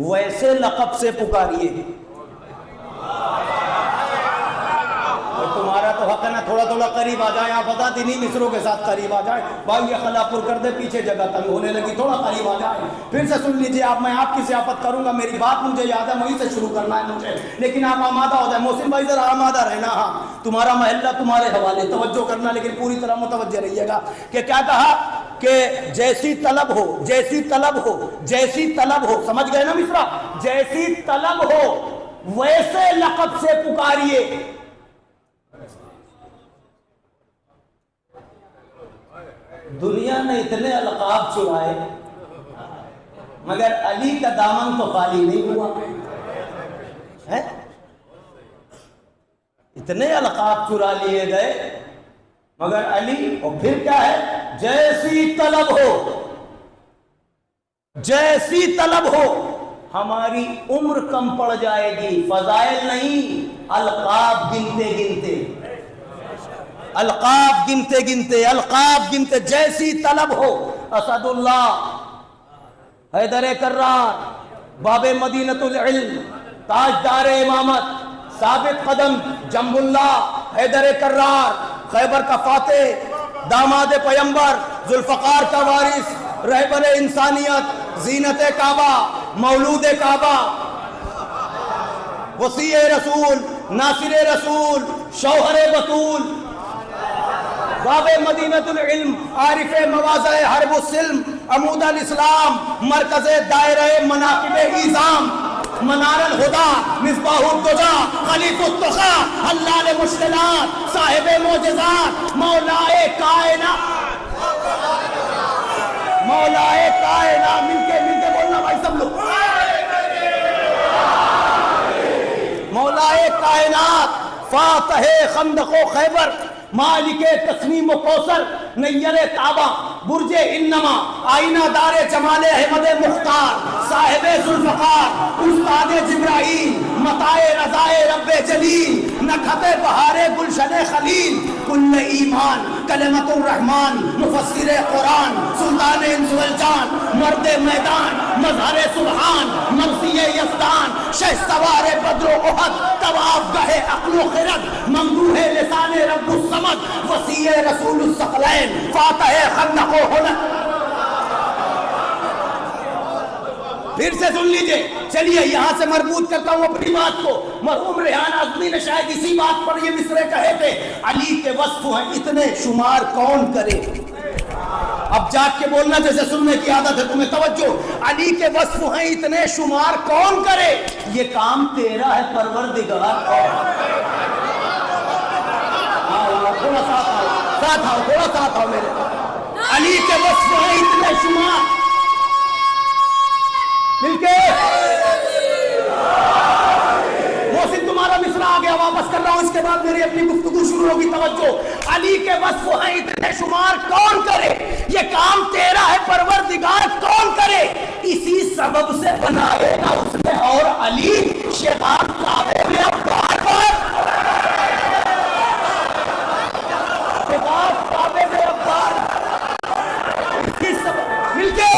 ویسے لقب سے پکاریے. تمہارا تو حق ہے نا، تھوڑا تھوڑا قریب آ جائیں. آپ بتا دینی مصروں کے ساتھ قریب آ جائیں. بھائی یہ خلا پر کر دے، پیچھے جگہ تنگ ہونے لگی، تھوڑا قریب آ جائیں. پھر سے سن لیجئے آپ، میں آپ کی ضیافت کروں گا. میری بات مجھے یاد ہے، وہیں سے شروع کرنا ہے مجھے، لیکن آپ آمادہ ہو جائیں. محسن بھائی ذرا آمادہ رہنا. ہاں تمہارا محلہ تمہارے حوالے، توجہ کرنا لیکن پوری طرح متوجہ رہیے گا. کہ کیا کہا کہ جیسی طلب ہو، جیسی طلب ہو، جیسی طلب ہو. سمجھ گئے نا مصرا؟ جیسی طلب ہو ویسے لقب سے پکاریے. دنیا نے اتنے القاب چرائے مگر علی کا دامن تو خالی نہیں ہوا ہے. اتنے القاب چرا لیے گئے مگر علی. اور پھر کیا ہے؟ جیسی طلب ہو، جیسی طلب ہو. ہماری عمر کم پڑ جائے گی، فضائل نہیں، القاب گنتے گنتے، القاب گنتے گنتے، القاب گنتے. جیسی طلب ہو. اسد اللہ، حیدر کرار، باب مدینۃ العلم، تاجدار امامت، ثابت قدم، جنب اللہ، حیدر کرار، خیبر کا فاتح، داماد پیمبر، ذوالفقار کا وارث، رہبر انسانیت، زینت کعبہ، مولود کعبہ، وسیع رسول، ناصر رسول، شوہر بطول، باب مدینۃ العلم، عارف مواضع حرب السلم، عمود الاسلام، مرکز دائرہ مناقب ایزام، منار الہدا، مصباح الدجا، خلیف التقا، حلال مشکلات، صاحب معجزات، مولائے کائنات، مولائے کائنات. مل کے بولنا بھائی سب لوگ. مولائے کائنات، فاتح خندق و خیبر، مالک تسنیم و کوثر، نیر کعبہ، برج انما، آئینہ دار جمال احمد مختار، صاحب ذوالفقار، استاد جبرائیل، متاع رضائے رب جلیل، نکھت بہار گلشن خلیل، کل ایمان، کلمت الرحمن، مفسر قرآن، سلطان انس والجان، مرد میدان، مظہر سبحان، مرثی یزدان، شہ سوار بدر و احد، طواف گاہ عقل و خرد، ممدوح لسان رب الصمد، وسیع رسول الثقلین، فاتح خندق و حنق. پھر سے سن لیجئے. چلیے یہاں سے مربوط کرتا ہوں اپنی بات کو. مرحوم ریحان اعظمی نے شاید اسی بات پر یہ مصرے کہے تھے، علی کے وصف ہیں اتنے شمار کون کرے. اب جاگ کے بولنا جیسے سننے کی عادت ہے تمہیں. توجہ، علی کے وصف ہیں اتنے شمار کون کرے. یہ کام تیرا ہے پروردگار. تھوڑا ساتھ آؤ، تھوڑا ساتھ آؤ میرے. علی کے وصف ہیں اتنے شمار. مل کے محسن تمہارا مصرع آ گیا، واپس کر رہا ہوں، اس کے بعد میری اپنی گفتگو شروع ہوگی. توجہ، علی کے وصف ہیں اتنے شمار کون کرے. یہ کام تیرا ہے پروردگار کون کرے. اسی سبب سے بنائے گا اس نے اور علی شیطان کعبے میں اب بار بار، شیطان کعبے میں اب بار. اسی سبب مل کے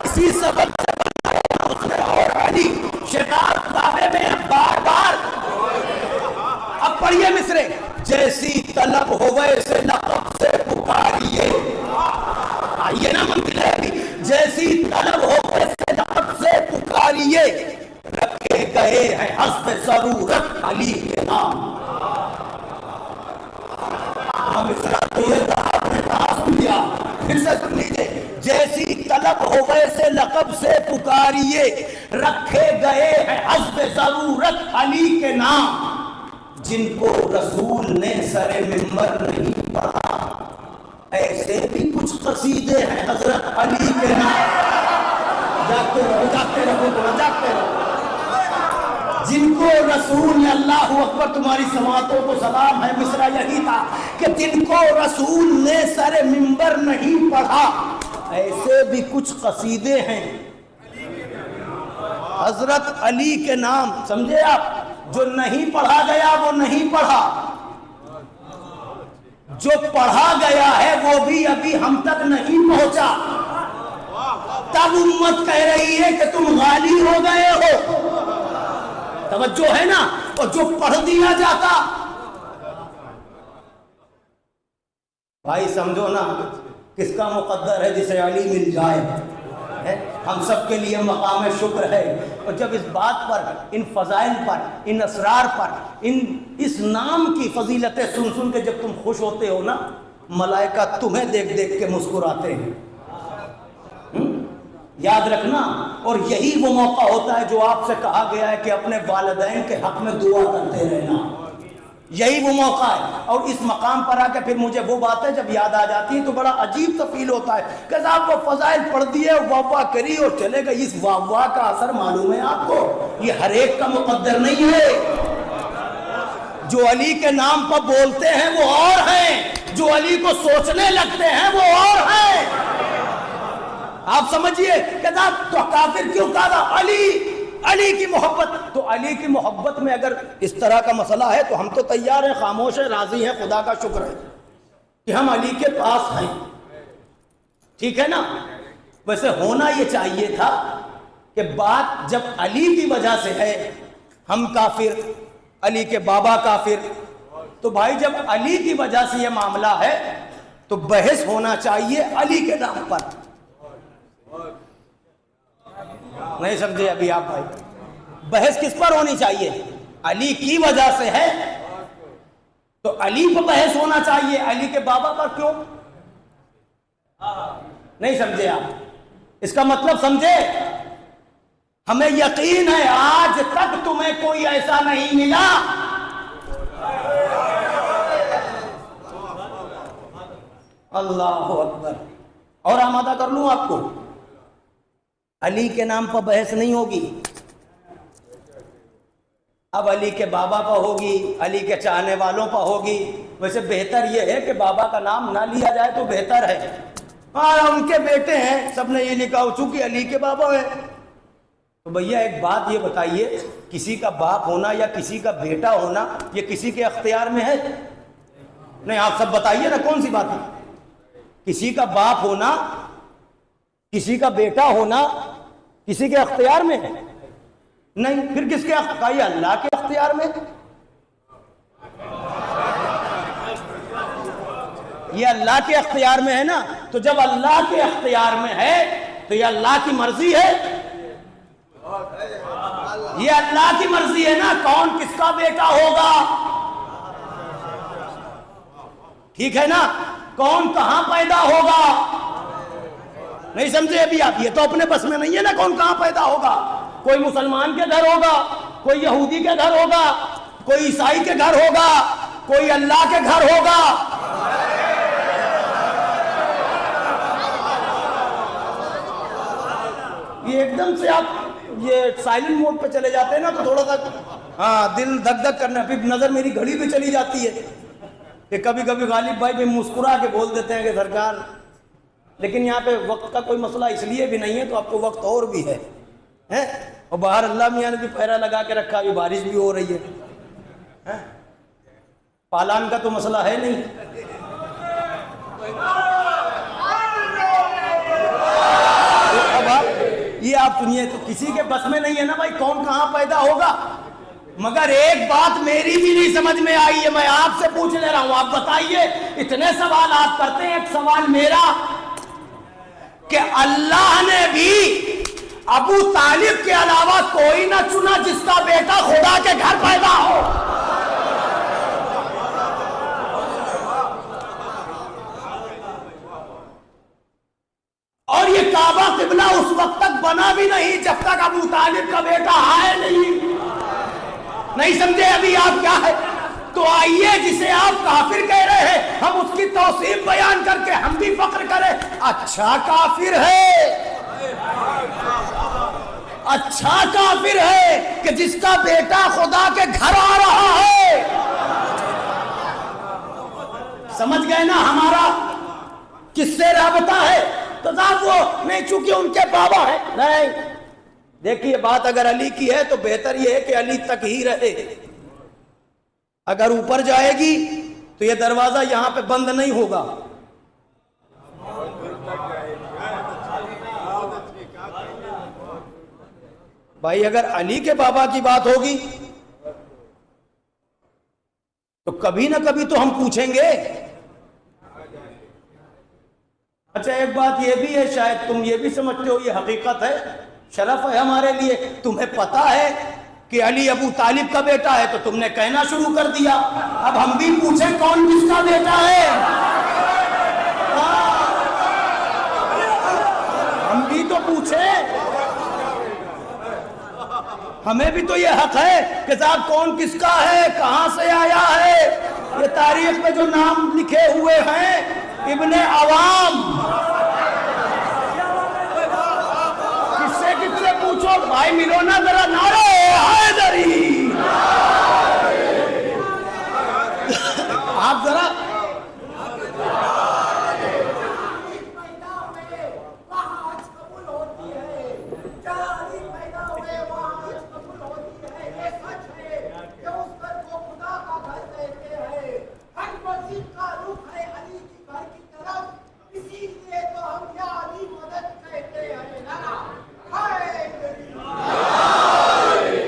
اسی سبب سے اس نے اور علی شیطان کعبے میں بار بار. اب پڑھیے مصرے. جیسی طلب ہو ویسے لقب سے پکاریے. آئیے نا منزل ہے ابھی. جیسی طلب ہو ویسے لقب سے پکاریے. رب رکھے گئے ہیں حسب ضرورت علی کے نام. ہم اس طرح تو یہ کہا سن لیا، پھر سے سن لیجیے. جیسی طلب ہو ویسے لقب سے پکاریے، رکھے گئے ہیں حسب ضرورت علی کے نام. جن کو رسول نے سر منبر نہیں پڑھا، ایسے بھی کچھ قصیدے ہیں حضرت علی کے نام. جاگتے رہو جاگتے رہو جاگتے رہو. جن کو رسول نے، اللہ اکبر، تمہاری سماعتوں کو سلام ہے، مصرع یہی تھا کہ جن کو رسول نے سر منبر نہیں پڑھا، ایسے بھی کچھ قصیدے ہیں حضرت علی کے نام. سمجھے آپ؟ جو نہیں پڑھا گیا وہ نہیں پڑھا، جو پڑھا گیا ہے وہ بھی ابھی ہم تک نہیں پہنچا. تب امت کہہ رہی ہے کہ تم غالی ہو گئے ہو. توجہ ہے نا؟ اور جو پڑھ دیا جاتا، بھائی سمجھو نا کس کا مقدر ہے جسے علی مل جائے. ہم سب کے لیے مقام شکر ہے. اور جب اس بات پر، ان فضائل پر، ان اسرار پر، اس نام کی فضیلتیں سن سن کے جب تم خوش ہوتے ہو نا، ملائکہ تمہیں دیکھ دیکھ کے مسکراتے ہیں. یاد رکھنا. اور یہی وہ موقع ہوتا ہے جو آپ سے کہا گیا ہے کہ اپنے والدین کے حق میں دعا کرتے رہنا. یہی وہ موقع ہے. اور اس مقام پر آ کے پھر مجھے وہ باتیں جب یاد آ جاتی ہیں تو بڑا عجیب سا فیل ہوتا ہے کہ صاحب وہ فضائل پڑھ دیے، واہ واہ کری اور چلے گئے. اس واہ واہ کا اثر معلوم ہے آپ کو، یہ ہر ایک کا مقدر نہیں ہے. جو علی کے نام پر بولتے ہیں وہ اور ہیں، جو علی کو سوچنے لگتے ہیں وہ اور ہیں. آپ سمجھئے کہ صاحب تو کافر کیوں کہا؟ علی کی محبت. تو علی کی محبت میں اگر اس طرح کا مسئلہ ہے تو ہم تو تیار ہیں، خاموش ہیں، راضی ہیں. خدا کا شکر ہے کہ ہم علی کے پاس ہیں. ٹھیک ہے نا؟ ویسے ہونا یہ چاہیے تھا کہ بات جب علی کی وجہ سے ہے ہم کافر، علی کے بابا کافر، تو بھائی جب علی کی وجہ سے یہ معاملہ ہے تو بحث ہونا چاہیے علی کے نام پر. نہیں سمجھے ابھی آپ بھائی؟ بحث کس پر ہونی چاہیے؟ علی کی وجہ سے ہے تو علی پر بحث ہونا چاہیے، علی کے بابا پر کیوں؟ نہیں سمجھے آپ؟ اس کا مطلب سمجھے؟ ہمیں یقین ہے آج تک تمہیں کوئی ایسا نہیں ملا اللہ اکبر. اور آمادہ کر لوں آپ کو، علی کے نام پر بحث نہیں ہوگی. اب علی کے بابا پر ہوگی، علی کے چاہنے والوں پر ہوگی. ویسے بہتر یہ ہے کہ بابا کا نام نہ لیا جائے تو بہتر ہے. ہاں ان کے بیٹے ہیں، سب نے یہ لکھا ہو چونکہ علی کے بابا ہیں. تو بھیا ایک بات یہ بتائیے، کسی کا باپ ہونا یا کسی کا بیٹا ہونا یہ کسی کے اختیار میں ہے؟ نہیں، آپ سب بتائیے نا کون سی بات ہے؟ کسی کا باپ ہونا، کسی کا بیٹا ہونا کسی کے اختیار میں ہے؟ نہیں. پھر کس کے اختیار؟ یہ اللہ کے اختیار میں. یہ اللہ کے اختیار میں ہے نا. تو جب اللہ کے اختیار میں ہے تو یہ اللہ کی مرضی ہے. یہ اللہ کی مرضی ہے نا کون کس کا بیٹا ہوگا. ٹھیک ہے نا؟ کون کہاں پیدا ہوگا. نہیں سمجھے ابھی آپ؟ یہ تو اپنے بس میں نہیں ہے نا کون کہاں پیدا ہوگا. کوئی مسلمان کے گھر ہوگا، کوئی یہودی کے گھر ہوگا، کوئی عیسائی کے گھر ہوگا، کوئی اللہ کے گھر ہوگا. یہ ایک دم سے آپ یہ سائلنٹ موڈ پہ چلے جاتے ہیں نا تو تھوڑا سا دل دھک دھک کرنا. پھر نظر میری گھڑی پہ چلی جاتی ہے کہ کبھی کبھی غالب بھائی بھی مسکرا کے بول دیتے ہیں کہ سرکار. لیکن یہاں پہ وقت کا کوئی مسئلہ اس لیے بھی نہیں ہے تو آپ کو وقت اور بھی ہے. اور باہر اللہ میاں نے بھی پہرا لگا کے رکھا، ابھی بارش بھی ہو رہی ہے. پالان کا تو مسئلہ ہے نہیں. یہ آپ سنیے تو کسی کے بس میں نہیں ہے نا بھائی کون کہاں پیدا ہوگا. مگر ایک بات میری بھی نہیں سمجھ میں آئی ہے، میں آپ سے پوچھ لے رہا ہوں. آپ بتائیے، اتنے سوال آپ کرتے ہیں، ایک سوال میرا کہ اللہ نے بھی ابو طالب کے علاوہ کوئی نہ چنا جس کا بیٹا خدا کے گھر پیدا ہو. اور یہ کعبہ قبلہ اس وقت تک بنا بھی نہیں جب تک ابو طالب کا بیٹا آئے نہیں سمجھے ابھی آپ کیا ہے. تو آئیے جسے آپ کافر کہہ رہے ہیں ہم اس کی توصیف بیان کر کے ہم بھی فخر کریں. اچھا کافر ہے، اچھا کافر ہے کہ جس کا بیٹا خدا کے گھر آ رہا ہے. سمجھ گئے نا ہمارا کس سے رابطہ ہے. تو صاحب وہ نہیں چونکہ ان کے بابا ہے. نہیں دیکھیے بات اگر علی کی ہے تو بہتر یہ ہے کہ علی تک ہی رہے. اگر اوپر جائے گی تو یہ دروازہ یہاں پہ بند نہیں ہوگا. بھائی اگر علی کے بابا کی بات ہوگی تو کبھی نہ کبھی تو ہم پوچھیں گے. اچھا ایک بات یہ بھی ہے، شاید تم یہ بھی سمجھتے ہو، یہ حقیقت ہے، شرف ہے ہمارے لیے. تمہیں پتا ہے کہ علی ابو طالب کا بیٹا ہے تو تم نے کہنا شروع کر دیا. اب ہم بھی پوچھیں کون کس کا بیٹا ہے. ہم بھی تو پوچھیں، ہمیں بھی تو یہ حق ہے کہ صاحب کون کس کا ہے، کہاں سے آیا ہے. یہ تاریخ میں جو نام لکھے ہوئے ہیں ابن عوام، کس سے پوچھو بھائی ملو نا ذرا نعرہ حیدری. آپ ذرا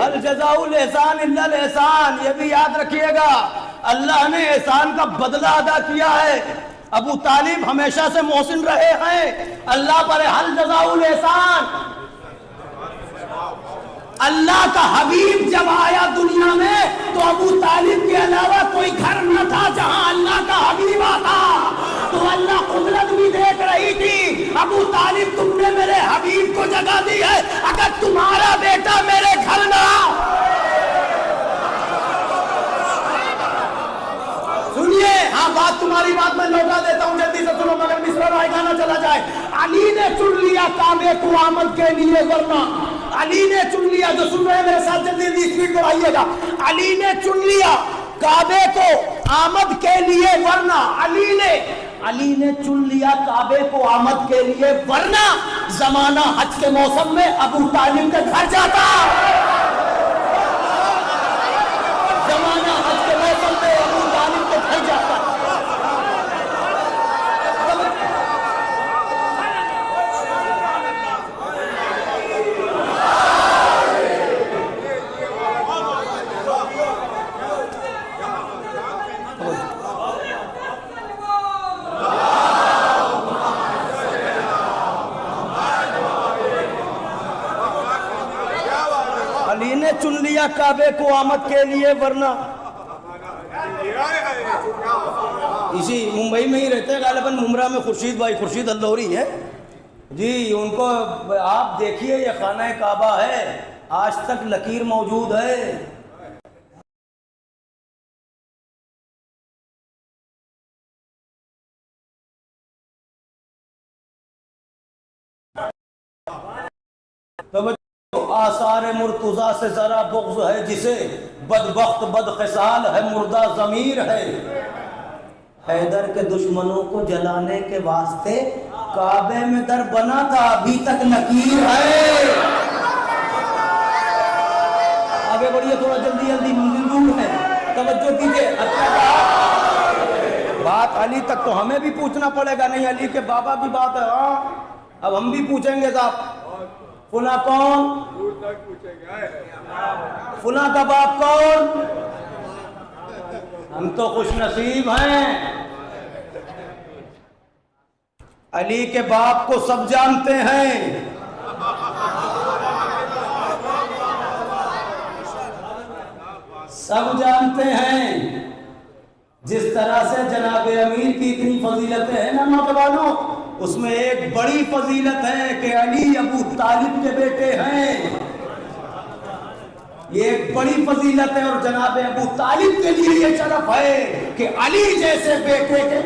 الجزاء الاحسان الا الاحسان، یہ بھی یاد رکھیے گا اللہ نے احسان کا بدلہ ادا کیا ہے. ابو طالب ہمیشہ سے محسن رہے ہیں. اللہ پر حل جزاء الاحسان. اللہ کا حبیب جب آیا دنیا میں تو ابو طالب کے علاوہ کوئی گھر نہ تھا جہاں اللہ کا حبیب آتا. تو اللہ قدرت بھی دیکھ رہی تھی. ابو طالب تم نے میرے حبیب کو جگہ دی ہے، اگر تمہارا بیٹا میرے گھر نہ سنیے. ہاں بات تمہاری بات میں لوٹا دیتا ہوں، جلدی سے سنو مگر مصرع رائے گانا چلا جائے. علی نے چن لیا کعبے کو آمد کے لیے ورنہ، علی نے چن لیا، جو سن رہے ہیں میرے ساتھ جلدی جلدی اسپیڈ بڑھائیے گا. علی نے چن لیا کعبے کو آمد کے لیے ورنہ، علی نے چن لیا کعبے کو آمد کے لیے ورنہ زمانہ حج کے موسم میں ابو طالب کے گھر جاتا. زمانہ حج کے موسم میں ابو طالب کے گھر جاتا. علی نے چن لیا کعبے کو آمد کے لیے ورنہ. اسی ممبئی میں ہی رہتے ہیں غالباً، ممرہ میں خورشید بھائی، خورشید اللوری ہے جی. ان کو آپ دیکھیے یہ خانہ کعبہ ہے، آج تک لکیر موجود ہے. آثار مرتضیٰ سے ذرا بغض ہے جسے، بدبخت بدخصال ہے مردہ ضمیر ہے. حیدر کے دشمنوں کو جلانے کے واسطے کعبے میں در بنا تھا، ابھی تک لکیر ہے. آگے بڑھیے تھوڑا جلدی جلدی، منزل دور ہے، توجہ کیجئے. بات علی تک تو ہمیں بھی پوچھنا پڑے گا. نہیں علی کے بابا کی بات ہے. ہاں اب ہم بھی پوچھیں گے صاحب فلاں کون، فلاں کا باپ کون. ہم تو خوش نصیب ہیں، علی کے باپ کو سب جانتے ہیں. سب جانتے ہیں جس طرح سے جناب امیر کی اتنی فضیلتیں ہیں نا نوجوانوں، اس میں ایک بڑی فضیلت ہے کہ علی ابو طالب کے بیٹے ہیں. یہ ایک بڑی فضیلت ہے اور جناب ابو طالب کے لیے یہ شرف ہے کہ علی جیسے بیٹے کے.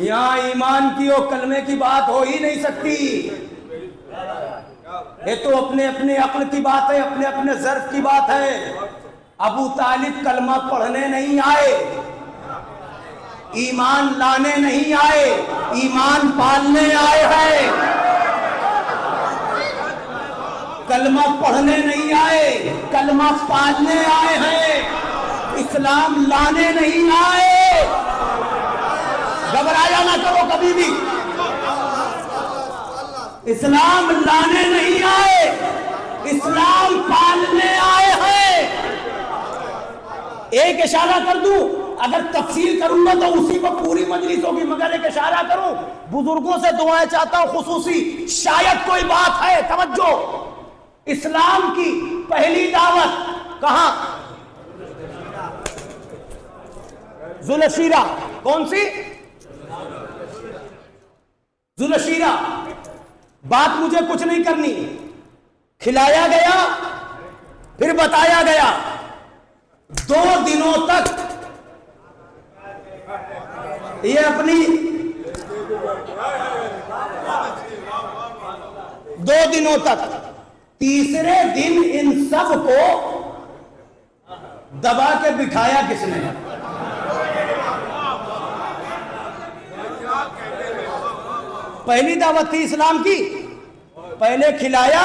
یہاں ایمان کی اور کلمے کی بات ہو ہی نہیں سکتی. یہ تو اپنے اپنے عقل کی بات ہے، اپنے اپنے ظرف کی بات ہے. ابو طالب کلمہ پڑھنے نہیں آئے، ایمان لانے نہیں آئے، ایمان پالنے آئے ہیں. کلمہ پڑھنے نہیں آئے، کلمہ پالنے آئے ہیں. اسلام لانے نہیں آئے. گھبرایا نہ کرو کبھی بھی. اسلام لانے نہیں آئے، اسلام پالنے آئے ہیں. ایک اشارہ کر دوں، اگر تفصیل کروں گا تو اسی کو پوری مجلس ہوگی، مگر ایک اشارہ کروں. بزرگوں سے دعائیں چاہتا ہوں خصوصی، شاید کوئی بات ہے. توجہ، اسلام کی پہلی دعوت کہاں؟ ذوالشیرہ. کون سی؟ ذوالشیرہ. بات مجھے کچھ نہیں کرنی. کھلایا گیا، پھر بتایا گیا. 2 دنوں تک یہ اپنی 2 دنوں تک، تیسرے دن ان سب کو دبا کے بٹھایا کس نے؟ پہلی دعوت تھی اسلام کی. پہلے کھلایا،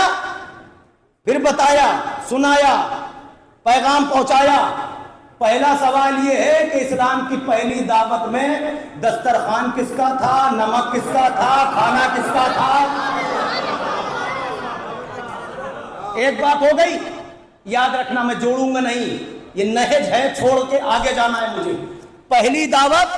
پھر بتایا، سنایا، پیغام پہنچایا. پہلا سوال یہ ہے کہ اسلام کی پہلی دعوت میں دسترخوان کس کا تھا، نمک کس کا تھا، کھانا کس کا تھا؟ ایک بات ہو گئی، یاد رکھنا، میں جوڑوں گا نہیں، یہ نہج ہے، چھوڑ کے آگے جانا ہے مجھے. پہلی دعوت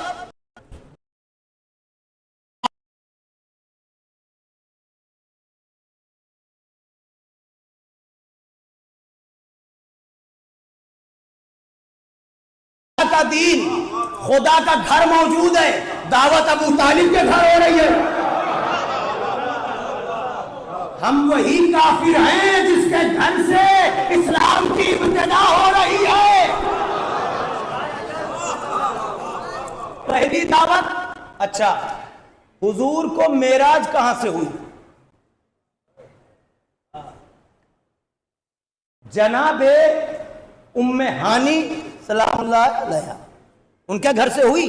کا دین، خدا کا گھر موجود ہے. دعوت ابو طالب کے گھر ہو رہی ہے. ہم وہی کافر ہیں جس کے گھر سے اسلام کی ابتدا ہو رہی ہے. پہلی دعوت. اچھا، حضور کو معراج کہاں سے ہوئی؟ جناب ام ہانی سلام اللہ علیہ، ان کے گھر سے ہوئی.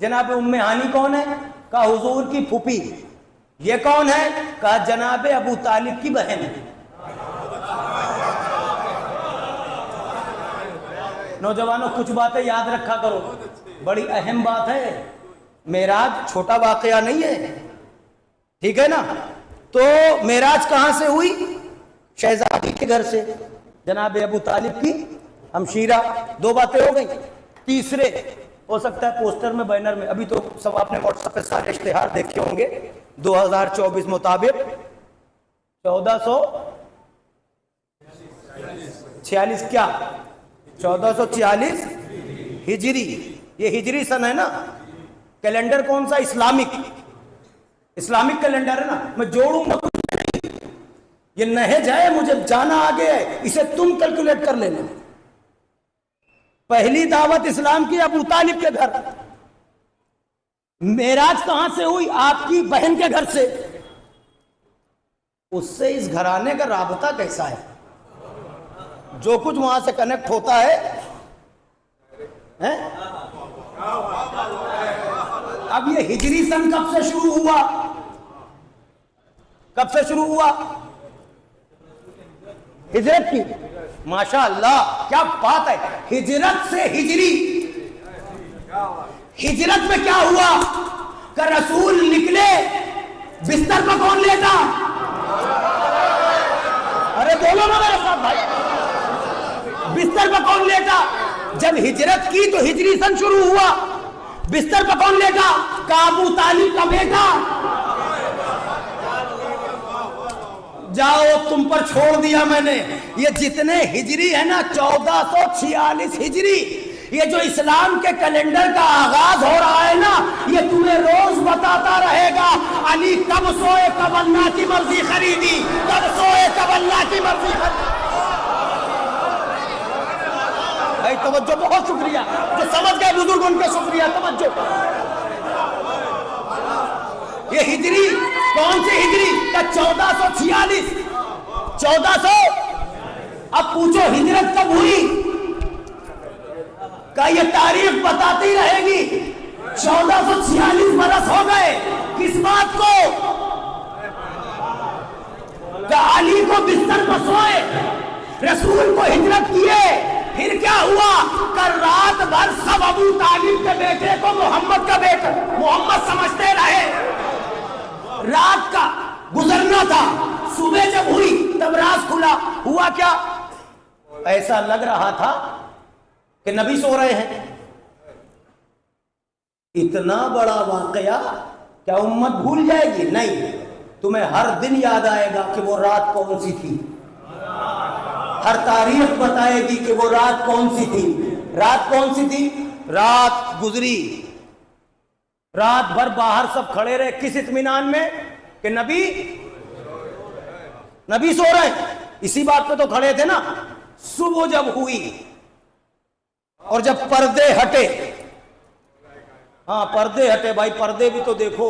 جناب ام ہانی کون ہے؟ کہا حضور کی پھوپھی. یہ کون ہے؟ کہا جناب ابو طالب کی بہن ہے. نوجوانوں کچھ باتیں یاد رکھا کرو، بڑی اہم بات ہے. معراج چھوٹا واقعہ نہیں ہے، ٹھیک ہے نا؟ تو معراج کہاں سے ہوئی؟ شہزادی کے گھر سے، جناب ابو طالب کی ہمشیرہ. 2 باتیں ہو گئی. تیسرے، ہو سکتا ہے پوسٹر میں، بینر میں، ابھی تو سب آپ نے واٹس ایپ پہ سارے اشتہار دیکھے ہوں گے. 2024 مطابق 1446 کیا 1446 ہجری. یہ ہجری سن ہے نا. کیلنڈر کون سا؟ اسلامک کیلنڈر ہے نا. میں جوڑوں گا کچھ نہیں، یہ نہج ہے، مجھے جانا آگے ہے، اسے تم کیلکولیٹ کر لینا. پہلی دعوت اسلام کی ابو طالب کے گھر. معراج کہاں سے ہوئی؟ آپ کی بہن کے گھر سے. اس سے اس گھرانے کا رابطہ کیسا ہے؟ جو کچھ وہاں سے کنیکٹ ہوتا ہے. اب یہ ہجری سن کب سے شروع ہوا؟ کب سے شروع ہوا؟ ہجرت کی. ماشاء اللہ کیا بات ہے. ہجرت سے ہجری. ہجرت میں کیا ہوا کہ رسول نکلے، بستر پر کون لیتا؟ ارے بولو نا میرے ساتھ بھائی، بستر پر کون لیتا؟ جب ہجرت کی تو ہجری سن شروع ہوا. بستر پر کون لیتا؟ کہ ابو طالب کا بیٹا جاؤ تم پر چھوڑ دیا میں نے. یہ جتنے ہجری ہے نا 1446 ہجری، یہ جو اسلام کے کیلنڈر کا آغاز ہو رہا ہے نا، یہ تمہیں روز بتاتا رہے گا علی کب سوئے کب اللہ کی مرضی خریدی، کب سوئے کب اللہ کی مرضی خریدی. بھائی توجہ، بہت شکریہ جو سمجھ گئے بزرگ، ان کا شکریہ. توجہ، یہ ہجری کون سی ہجری؟ 1446. 1400. اب پوچھو ہجرت کب ہوئی؟ کہ یہ تاریخ بتاتی رہے گی. 1446 برس ہو گئے. کس بات کو؟ کہ علی کو بستر پر سوئے، رسول کو ہجرت کیے. پھر کیا ہوا؟ کہ رات بھر سب ابو طالب کے بیٹے کو محمد کا بیٹا محمد سمجھتے رہے. رات کا گزرنا تھا، صبح جب ہوئی تب راز کھلا. ہوا کیا؟ ایسا لگ رہا تھا کہ نبی سو رہے ہیں. اتنا بڑا واقعہ کیا امت بھول جائے گی؟ نہیں. تمہیں ہر دن یاد آئے گا کہ وہ رات کون سی تھی. ہر تاریخ بتائے گی کہ وہ رات کون سی تھی. رات کون سی تھی؟ رات گزری. رات بھر باہر سب کھڑے رہے کس اطمینان میں؟ کہ نبی سو رہے ہیں. اسی بات پہ تو کھڑے تھے نا. صبح جب ہوئی اور جب پردے ہٹے، ہاں پردے ہٹے بھائی، پردے بھی تو دیکھو.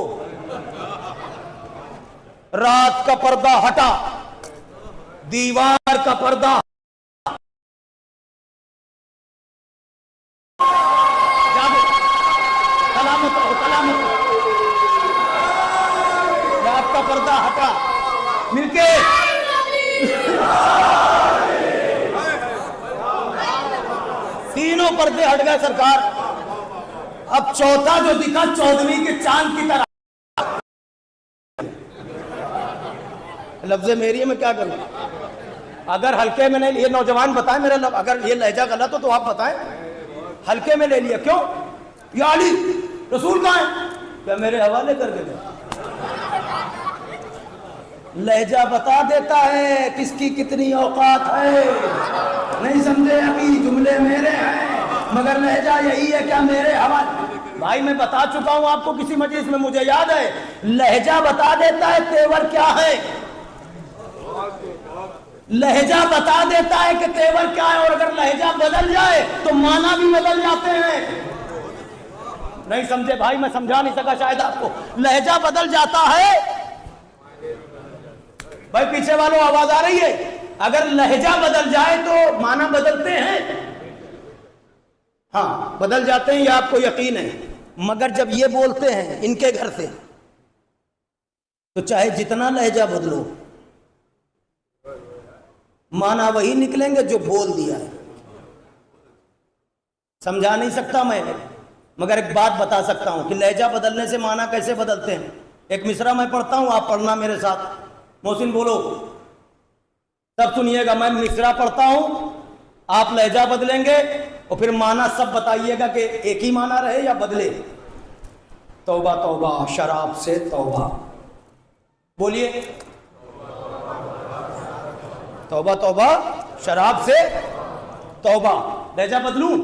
رات کا پردہ ہٹا، دیوار کا پردہ رات کا پردہ ہٹا. مل کے تینوں پردے ہٹ گئے سرکار. اب چوتھا جو دکھا 14ویں کے چاند کی طرح. لفظ میری ہے، میں کیا کروں؟ اگر ہلکے میں نہیں، یہ نوجوان بتائیں میرا اگر یہ لہجہ غلط ہو تو آپ بتائیں. ہلکے میں لے لیا کیوں؟ یا علی رسول کہاں ہے؟ کیا میرے حوالے کر کے دیں؟ لہجہ بتا دیتا ہے کس کی کتنی اوقات ہے. نہیں سمجھے ابھی؟ جملے میرے ہیں مگر لہجہ یہی ہے. کیا میرے حوالے؟ بھائی میں بتا چکا ہوں آپ کو کسی مجلس میں، مجھے یاد ہے. لہجہ بتا دیتا ہے تیور کیا ہے. لہجہ بتا دیتا ہے کہ تیور کیا ہے، اور اگر لہجہ بدل جائے تو معنی بھی بدل جاتے ہیں. نہیں سمجھے بھائی؟ میں سمجھا نہیں سکا شاید آپ کو. لہجہ بدل جاتا ہے. بھائی پیچھے والوں آواز آ رہی ہے؟ اگر لہجہ بدل جائے تو معنی بدلتے ہیں. ہاں بدل جاتے ہیں، یہ آپ کو یقین ہے. مگر جب یہ بولتے ہیں ان کے گھر سے تو چاہے جتنا لہجہ بدلو معنی وہی نکلیں گے جو بول دیا ہے. سمجھا نہیں سکتا میں، مگر ایک بات بتا سکتا ہوں کہ لہجہ بدلنے سے معنی کیسے بدلتے ہیں. ایک مصرع میں پڑھتا ہوں، آپ پڑھنا میرے ساتھ. محسن بولو، سب سنیے گا. میں مصرع پڑھتا ہوں، آپ لہجہ بدلیں گے اور پھر معنی سب بتائیے گا کہ ایک ہی معنی رہے یا بدلے. توبہ توبہ شراب سے توبہ. بولیے توبہ توبہ شراب سے توبہ. لہجہ بدلوں؟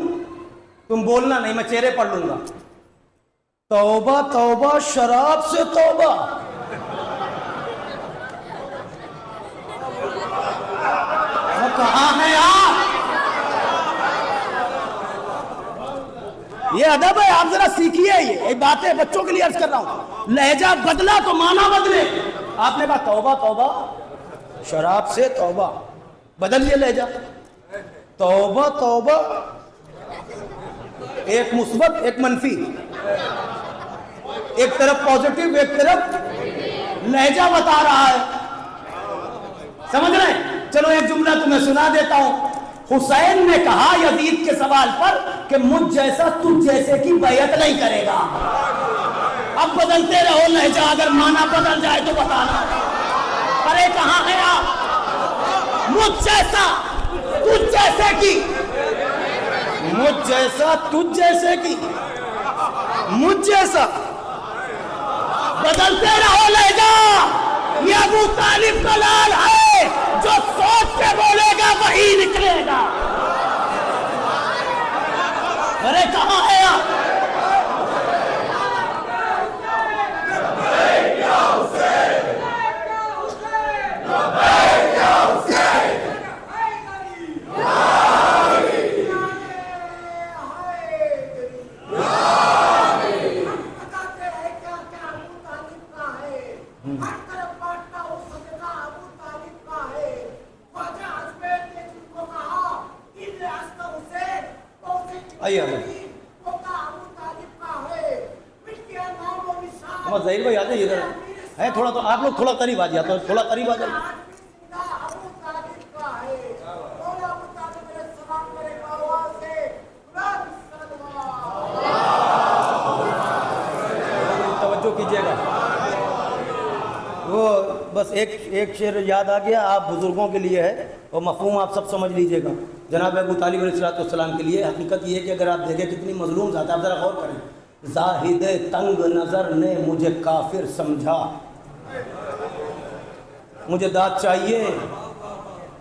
تم بولنا نہیں، میں چہرے پڑھ لوں گا. توبہ توبہ شراب سے توبہ. کہاں ہیں آپ؟ یہ ادب ہے، آپ ذرا سیکھیے. یہ باتیں بچوں کے لیے عرض کر رہا ہوں. لہجہ بدلا تو معنی بدلے. آپ نے کہا توبہ توبہ شراب سے توبہ، بدلیے لہجہ. توبہ توبہ، ایک مثبت ایک منفی، ایک طرف پازیٹیو ایک طرف. لہجہ بتا رہا ہے، سمجھ رہے ہیں؟ چلو ایک جملہ تمہیں سنا دیتا ہوں. حسین نے کہا یزید کے سوال پر کہ مجھ جیسا تجھ جیسے کی بیعت نہیں کرے گا. اب بدلتے رہو لہجہ، اگر معنی بدل جائے تو بتانا. ارے کہاں ہے آپ؟ مجھ جیسا تجھ جیسے کی، مجھ جیسا تجھ جیسے کی، مجھ جیسا. بدلتے رہو لہجہ. یہ ابو طالب کا لال ہے، جو سوچ کے بولے گا وہی نکلے گا۔ ارے کہاں ہے آپ؟ ظہیر بھائی آ جائیے ادھر ہے، تھوڑا تو آپ لوگ تھوڑا قریب آ جائیے، تھوڑا قریب آ جائیے۔ توجہ کیجیے گا، وہ بس ایک شعر یاد آ گیا، آپ بزرگوں کے لیے ہے اور مفہوم آپ سب سمجھ لیجیے گا۔ جناب ابو طالب علیہ السلام کے لیے حقیقت یہ ہے کہ اگر آپ دیکھیں کتنی مظلوم ذات ہے، آپ ذرا غور کریں۔ زاہد تنگ نظر نے مجھے کافر سمجھا، مجھے داد چاہیے،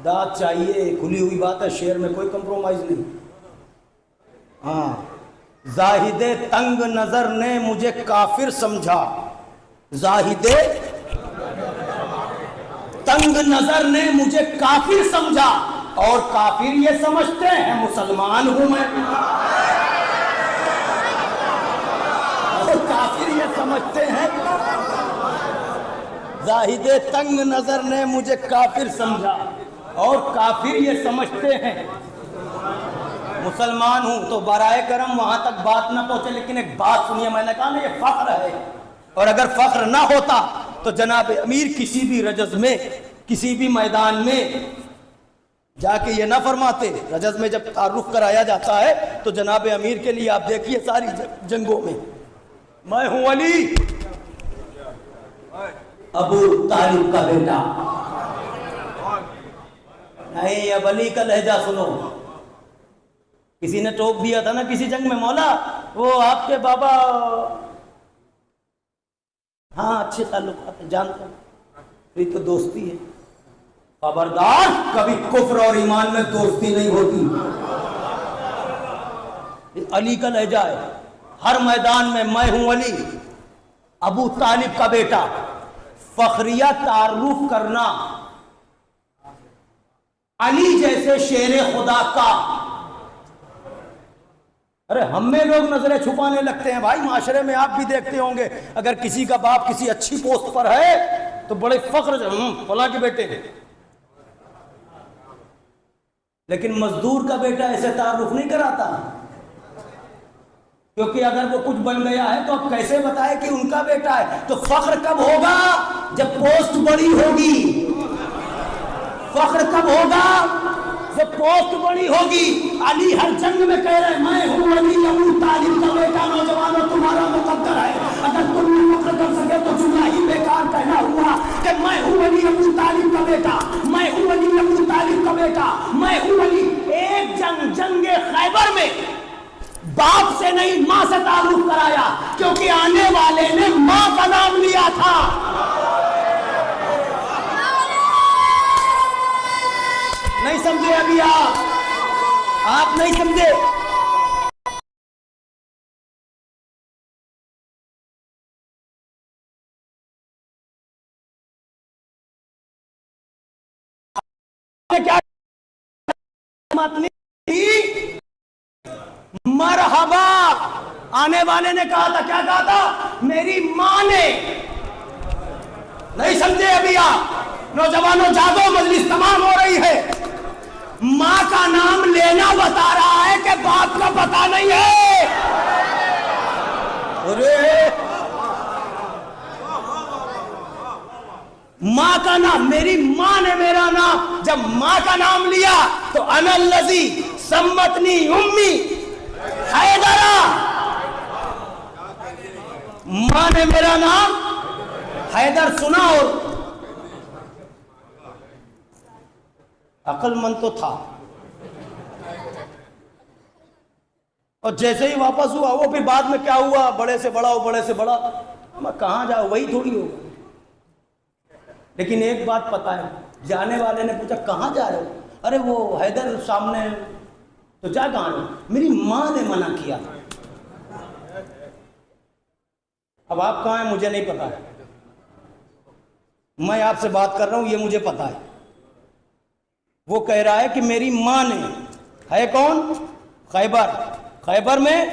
داد چاہیے، کھلی ہوئی بات ہے، شعر میں کوئی کمپرومائز نہیں۔ ہاں، زاہد تنگ نظر نے مجھے کافر سمجھا، زاہد تنگ نظر نے مجھے کافر سمجھا، اور کافر یہ سمجھتے ہیں مسلمان ہوں میں، اور کافر یہ سمجھتے ہیں، زاہد تنگ نظر نے مجھے کافر سمجھا اور کافر یہ سمجھتے ہیں مسلمان ہوں۔ تو برائے کرم وہاں تک بات نہ پہنچے، لیکن ایک بات سنیے، میں نے کہا نا یہ فخر ہے، اور اگر فخر نہ ہوتا تو جناب امیر کسی بھی رجز میں، کسی بھی میدان میں جا کے یہ نہ فرماتے۔ رجز میں جب تعارف کرایا جاتا ہے تو جناب امیر کے لیے آپ دیکھیے ساری جنگوں میں، میں ہوں علی ابو طالب کا بیٹا، نہیں اب علی کا لہجہ سنو۔ کسی نے ٹوک دیا تھا نا کسی جنگ میں، مولا وہ آپ کے بابا، ہاں اچھے تعلقات ہیں، جانتا ہوں، یہ تو دوستی ہے، خبردار کبھی کفر اور ایمان میں دوستی نہیں ہوتی۔ علی کا لہجہ ہے، ہر میدان میں میں ہوں علی ابو طالب کا بیٹا، فخریہ تعارف کرنا علی جیسے شیر خدا کا۔ ارے ہم میں لوگ نظریں چھپانے لگتے ہیں بھائی، معاشرے میں آپ بھی دیکھتے ہوں گے، اگر کسی کا باپ کسی اچھی پوسٹ پر ہے تو بڑے فخر سے فلاں کے بیٹے ہیں، لیکن مزدور کا بیٹا ایسے تعارف نہیں کراتا، کیونکہ اگر وہ کچھ بن گیا ہے تو اب کیسے بتائے کہ ان کا بیٹا ہے؟ تو فخر کب ہوگا؟ جب پوسٹ بڑی ہوگی۔ فخر کب ہوگا؟ جب پوسٹ بڑی ہوگی۔ علی ہر جنگ میں کہہ رہے ہیں میں ہوں علی ابو طالب کا بیٹا، نوجوانوں تمہارا مقدر ہے، اگر تم نے فخر کر سکے تو جملہ ہی بیکار کہنا ہوا کہ میں ہوں علی ابو طالب کا بیٹا، میں ہوں علی ابو طالب کا بیٹا، میں ہوں علی۔ ایک جنگ خیبر میں باپ سے نہیں ماں سے تعارف کرایا، کیونکہ آنے والے نے ماں کا نام لیا تھا۔ نہیں سمجھے ابھی آپ نہیں سمجھے۔ کیا مرحبا، آنے والے نے کہا تھا، کیا کہا تھا؟ میری ماں نے۔ نہیں سمجھے ابھی آپ؟ نوجوانوں جاگو، مجلس تمام ہو رہی ہے۔ ماں کا نام لینا بتا رہا ہے کہ باپ کا پتہ نہیں ہے۔ ارے ماں کا نام، میری ماں نے میرا نام، جب ماں کا نام لیا تو انا الذی سمتنی امی حیدرہ، ماں نے میرا نام حیدر سنا، اور عقل مند تو تھا، اور جیسے ہی واپس ہوا وہ پھر بعد میں کیا ہوا، بڑے سے بڑا ہو، بڑے سے بڑا، میں کہاں جاؤ، وہی تھوڑی ہوگا۔ لیکن ایک بات پتہ ہے، جانے والے نے پوچھا کہاں جا رہے ہو؟ ارے وہ حیدر سامنے ہے۔ تو جا کہاں ہے؟ میری ماں نے منع کیا تھا۔ اب آپ کہاں ہیں مجھے نہیں پتا ہے، میں آپ سے بات کر رہا ہوں، یہ مجھے پتا ہے۔ وہ کہہ رہا ہے کہ میری ماں نے، ہے کون؟ خیبر، خیبر میں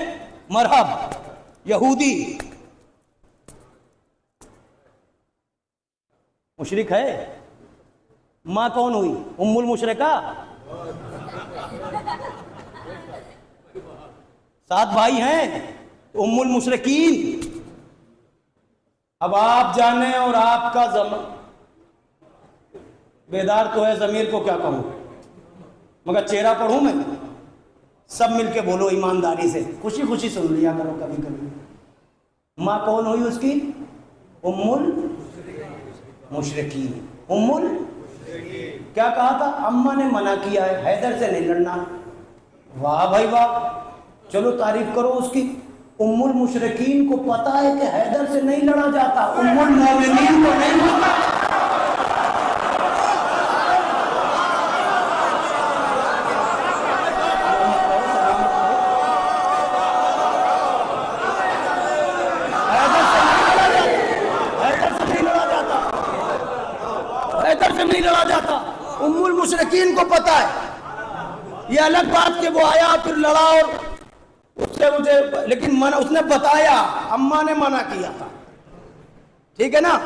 مرحب یہودی مشرک ہے۔ ماں کون ہوئی؟ ام المشرکہ۔ 7 بھائی ہیں، ام المشرکین۔ اب آپ جانے اور آپ کا بیدار تو ہے، ضمیر کو کیا کہوں، مگر چہرہ پڑھوں میں؟ سب مل کے بولو ایمانداری سے، خوشی خوشی سن لیا کرو کبھی کبھی۔ ماں کون ہوئی اس کی؟ ام المشرکین۔ کیا کہا تھا؟ اماں نے منع کیا ہے حیدر سے نہیں لڑنا۔ واہ بھائی واہ، چلو تعریف کرو اس کی۔ ام المشرکین کو پتا ہے کہ حیدر سے نہیں لڑا جاتا، ام المومنین کو نہیں پتا۔ نہیں لڑا جاتا، ام المشرکین کو پتا ہے۔ یہ الگ بات کہ وہ آیا پھر لڑا اور اس سے مجھے، لیکن اس نے بتایا، اماں نے منع کیا تھا، ٹھیک ہے نا؟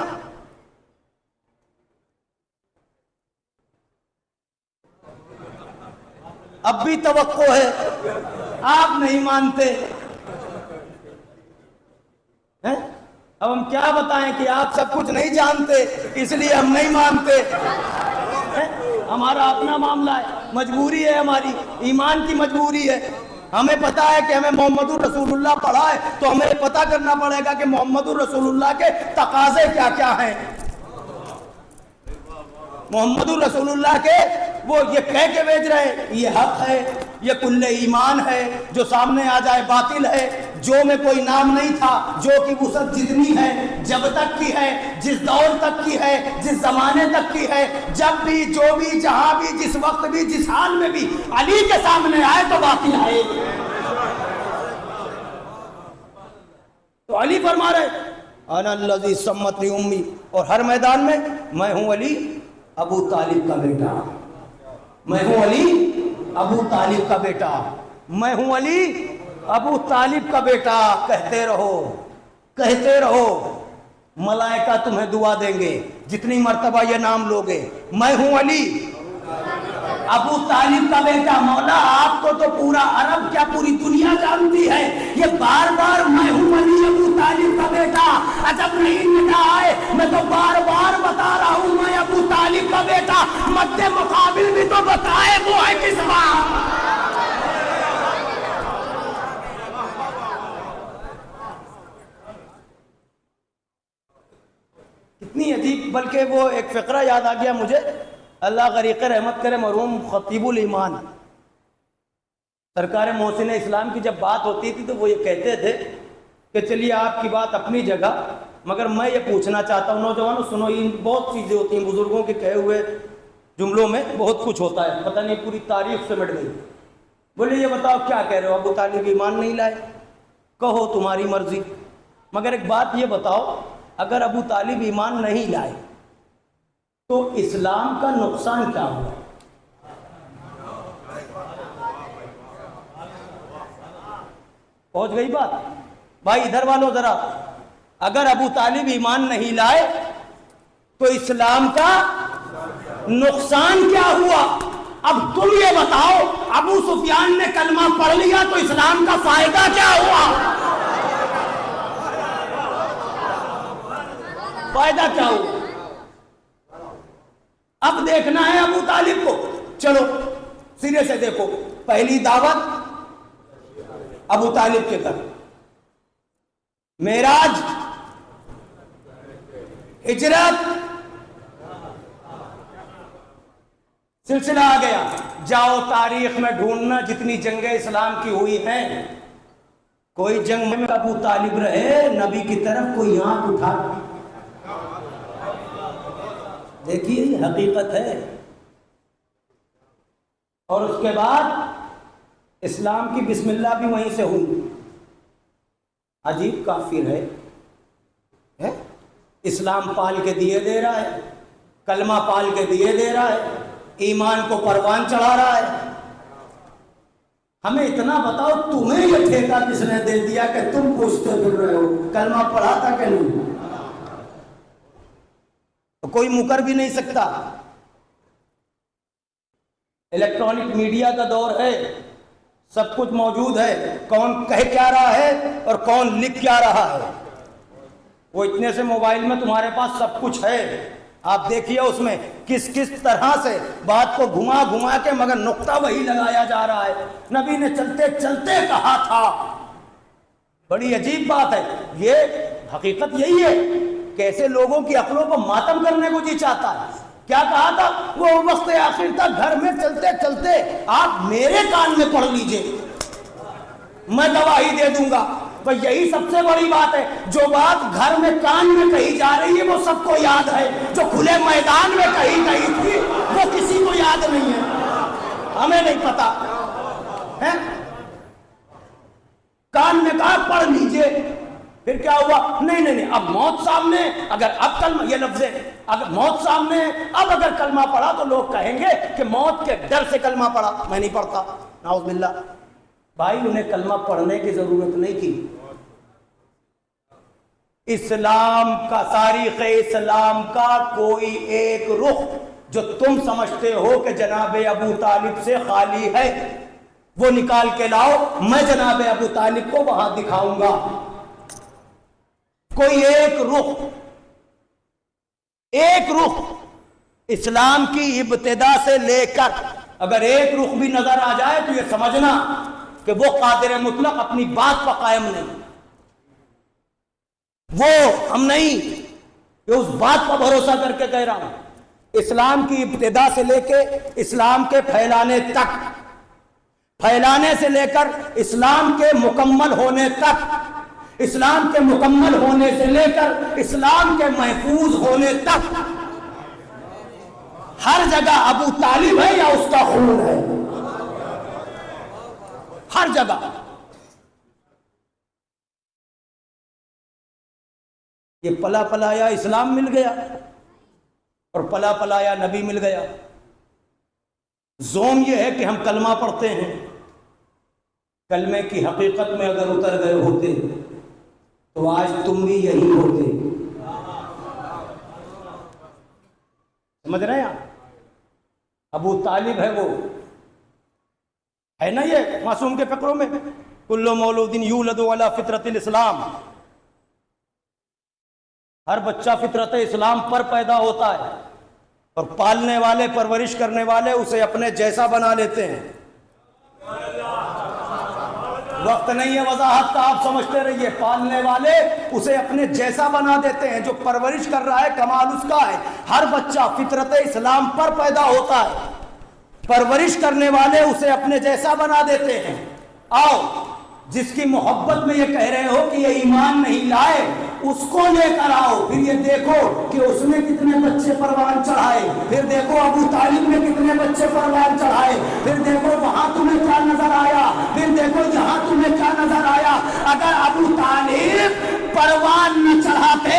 اب بھی توقع ہے، آپ نہیں مانتے ہیں؟ اب ہم کیا بتائیں کہ آپ سب کچھ نہیں جانتے، اس لیے ہم نہیں مانتے۔ ہمارا اپنا معاملہ ہے، مجبوری ہے، ہماری ایمان کی مجبوری ہے۔ ہمیں پتا ہے کہ ہمیں محمد الرسول اللہ پڑھا ہے، تو ہمیں پتا کرنا پڑے گا کہ محمد الرسول اللہ کے تقاضے کیا کیا ہیں۔ محمد الرسول اللہ کے وہ یہ کہہ کے بھیج رہے ہیں، یہ حق ہے، یہ کل ایمان ہے، جو سامنے آ جائے باطل ہے، جو میں کوئی نام نہیں تھا، جو کی وسعت جتنی ہے، جب تک کی ہے، جس دور تک کی ہے، جس زمانے تک کی ہے، جب بھی، جو بھی، جہاں بھی، جس وقت بھی، جس حال میں بھی علی کے سامنے آئے تو باطل ہے۔ تو علی فرما رہے انا الذی سمتنی امی، اور ہر میدان میں میں ہوں علی ابو طالب کا بیٹا، میں ہوں علی ابو طالب کا بیٹا، میں ہوں علی ابو طالب کا بیٹا۔ کہتے رہو، کہتے رہو، ملائکہ تمہیں دعا دیں گے جتنی مرتبہ یہ نام لوگے، میں ہوں علی ابو طالب کا بیٹا۔ مولا آپ کو تو پورا عرب کیا پوری دنیا جانتی ہے، یہ بار بار میں ہوں علی ابو طالب کا بیٹا، عجب نہیں ندا آئے، میں تو بار بار بتا رہا ہوں میں ابو طالب کا بیٹا، مد مقابل بھی تو بتائے وہ ہے کس بات۔ کتنی عجیب، بلکہ وہ ایک فقرہ یاد آ گیا مجھے، اللہ غریق رحمت کرے مرحوم خطیب الایمان سرکار محسن اسلام کی جب بات ہوتی تھی تو وہ یہ کہتے تھے کہ چلیے آپ کی بات اپنی جگہ، مگر میں یہ پوچھنا چاہتا ہوں، نوجوانوں سنو، یہ بہت چیزیں ہوتی ہیں بزرگوں کے کہے ہوئے جملوں میں بہت کچھ ہوتا ہے، پتہ نہیں پوری تاریخ سے مٹ گئی۔ بولے یہ بتاؤ کیا کہہ رہے ہو، ابو طالب ایمان نہیں لائے؟ کہو تمہاری مرضی، مگر ایک بات یہ بتاؤ، اگر ابو طالب ایمان نہیں لائے تو اسلام کا نقصان کیا ہوا؟ پہنچ گئی بات؟ بھائی ادھر والوں ذرا، اگر ابو طالب ایمان نہیں لائے تو اسلام کا نقصان کیا ہوا؟ اب تم یہ بتاؤ، ابو سفیان نے کلمہ پڑھ لیا تو اسلام کا فائدہ کیا ہوا؟ فائدہ کیا ہوا؟ اب دیکھنا ہے ابو طالب کو، چلو سرے سے دیکھو، پہلی دعوت ابو طالب کے گھر، معراج، ہجرت، سلسلہ آ گیا۔ جاؤ تاریخ میں ڈھونڈنا جتنی جنگیں اسلام کی ہوئی ہیں، کوئی جنگ میں ابو طالب رہے نبی کی طرف کوئی آنکھ اٹھا، دیکھیے یہ حقیقت ہے. اور اس کے بعد اسلام کی بسم اللہ بھی وہیں سے ہوئی. عجیب کافر ہے، اسلام پال کے دیے دے رہا ہے، کلمہ پال کے دیے دے رہا ہے، ایمان کو پروان چڑھا رہا ہے. ہمیں اتنا بتاؤ تمہیں یہ ٹھیکہ کس نے دے دیا کہ تم پوچھتے پھر رہے ہو کلمہ پڑھا تھا کہ نہیں؟ تو کوئی مکر بھی نہیں سکتا. الیکٹرانک میڈیا کا دور ہے، سب کچھ موجود ہے، کون کہہ کیا رہا ہے اور کون لکھ کیا رہا ہے. وہ اتنے سے موبائل میں تمہارے پاس سب کچھ ہے. آپ دیکھیے اس میں کس کس طرح سے بات کو گھما گھما کے مگر نقطہ وہی لگایا جا رہا ہے. نبی نے چلتے چلتے کہا تھا. بڑی عجیب بات ہے. یہ حقیقت یہی ہے کہ ایسے لوگوں کی عقلوں کو ماتم کرنے کو جی چاہتا ہے. کیا کہا تھا؟ وہ وقت آخر تک گھر میں چلتے چلتے آپ میرے کان میں پڑھ لیجئے، میں گواہی دے دوں گا. تو یہی سب سے بڑی بات ہے. جو بات گھر میں کان میں کہی جا رہی ہے وہ سب کو یاد ہے، جو کھلے میدان میں کہی گئی تھی وہ کسی کو یاد نہیں ہے. ہمیں نہیں پتا ہے. کان میں کہا پڑھ لیجئے، پھر کیا ہوا؟ نہیں اب موت سامنے، اگر اب کلمہ، یہ لفظ ہے، اگر موت سامنے اب اگر کلمہ پڑھا تو لوگ کہیں گے کہ موت کے ڈر سے کلمہ پڑھا. میں نہیں پڑھتا، نعوذ باللہ. بھائی انہیں کلمہ پڑھنے کی ضرورت نہیں تھی. اسلام کا، تاریخ اسلام کا کوئی ایک رخ جو تم سمجھتے ہو کہ جناب ابو طالب سے خالی ہے وہ نکال کے لاؤ، میں جناب ابو طالب کو وہاں دکھاؤں گا. کوئی ایک رخ اسلام کی ابتدا سے لے کر اگر ایک رخ بھی نظر آ جائے تو یہ سمجھنا کہ وہ قادر مطلق اپنی بات پر قائم نہیں. وہ ہم نہیں، یہ اس بات پر بھروسہ کر کے کہہ رہا ہوں. اسلام کی ابتدا سے لے کے اسلام کے پھیلانے تک، پھیلانے سے لے کر اسلام کے مکمل ہونے تک، اسلام کے مکمل ہونے سے لے کر اسلام کے محفوظ ہونے تک ہر جگہ ابو طالب ہے یا اس کا خون ہے. ہر جگہ. یہ پلا پلایا اسلام مل گیا اور پلا پلایا نبی مل گیا. زوم یہ ہے کہ ہم کلمہ پڑھتے ہیں. کلمے کی حقیقت میں اگر اتر گئے ہوتے تو آج تم بھی یہی ہوتے. سمجھ رہے ہیں؟ ابو طالب ہے، وہ ہے نا یہ معصوم کے فقروں میں کل مولود یولد علی فطرت الاسلام. ہر بچہ فطرت اسلام پر پیدا ہوتا ہے اور پالنے والے، پرورش کرنے والے اسے اپنے جیسا بنا لیتے ہیں. وقت نہیں ہے وضاحت کا، آپ سمجھتے رہیے. پالنے والے اسے اپنے جیسا بنا دیتے ہیں. جو پرورش کر رہا ہے کمال اس کا ہے. ہر بچہ فطرت اسلام پر پیدا ہوتا ہے، پرورش کرنے والے اسے اپنے جیسا بنا دیتے ہیں. آؤ جس کی محبت میں یہ کہہ رہے ہو کہ یہ ایمان نہیں لائے اس کو لے کر آؤ. پھر یہ دیکھو کہ اس نے کتنے بچے پروان چڑھائے، پھر دیکھو ابو طالب نے کتنے بچے پروان چڑھائے، پھر دیکھو وہاں تمہیں کیا نظر آیا، پھر دیکھو یہاں تمہیں کیا نظر آیا. اگر ابو طالب پروان نہ چڑھاتے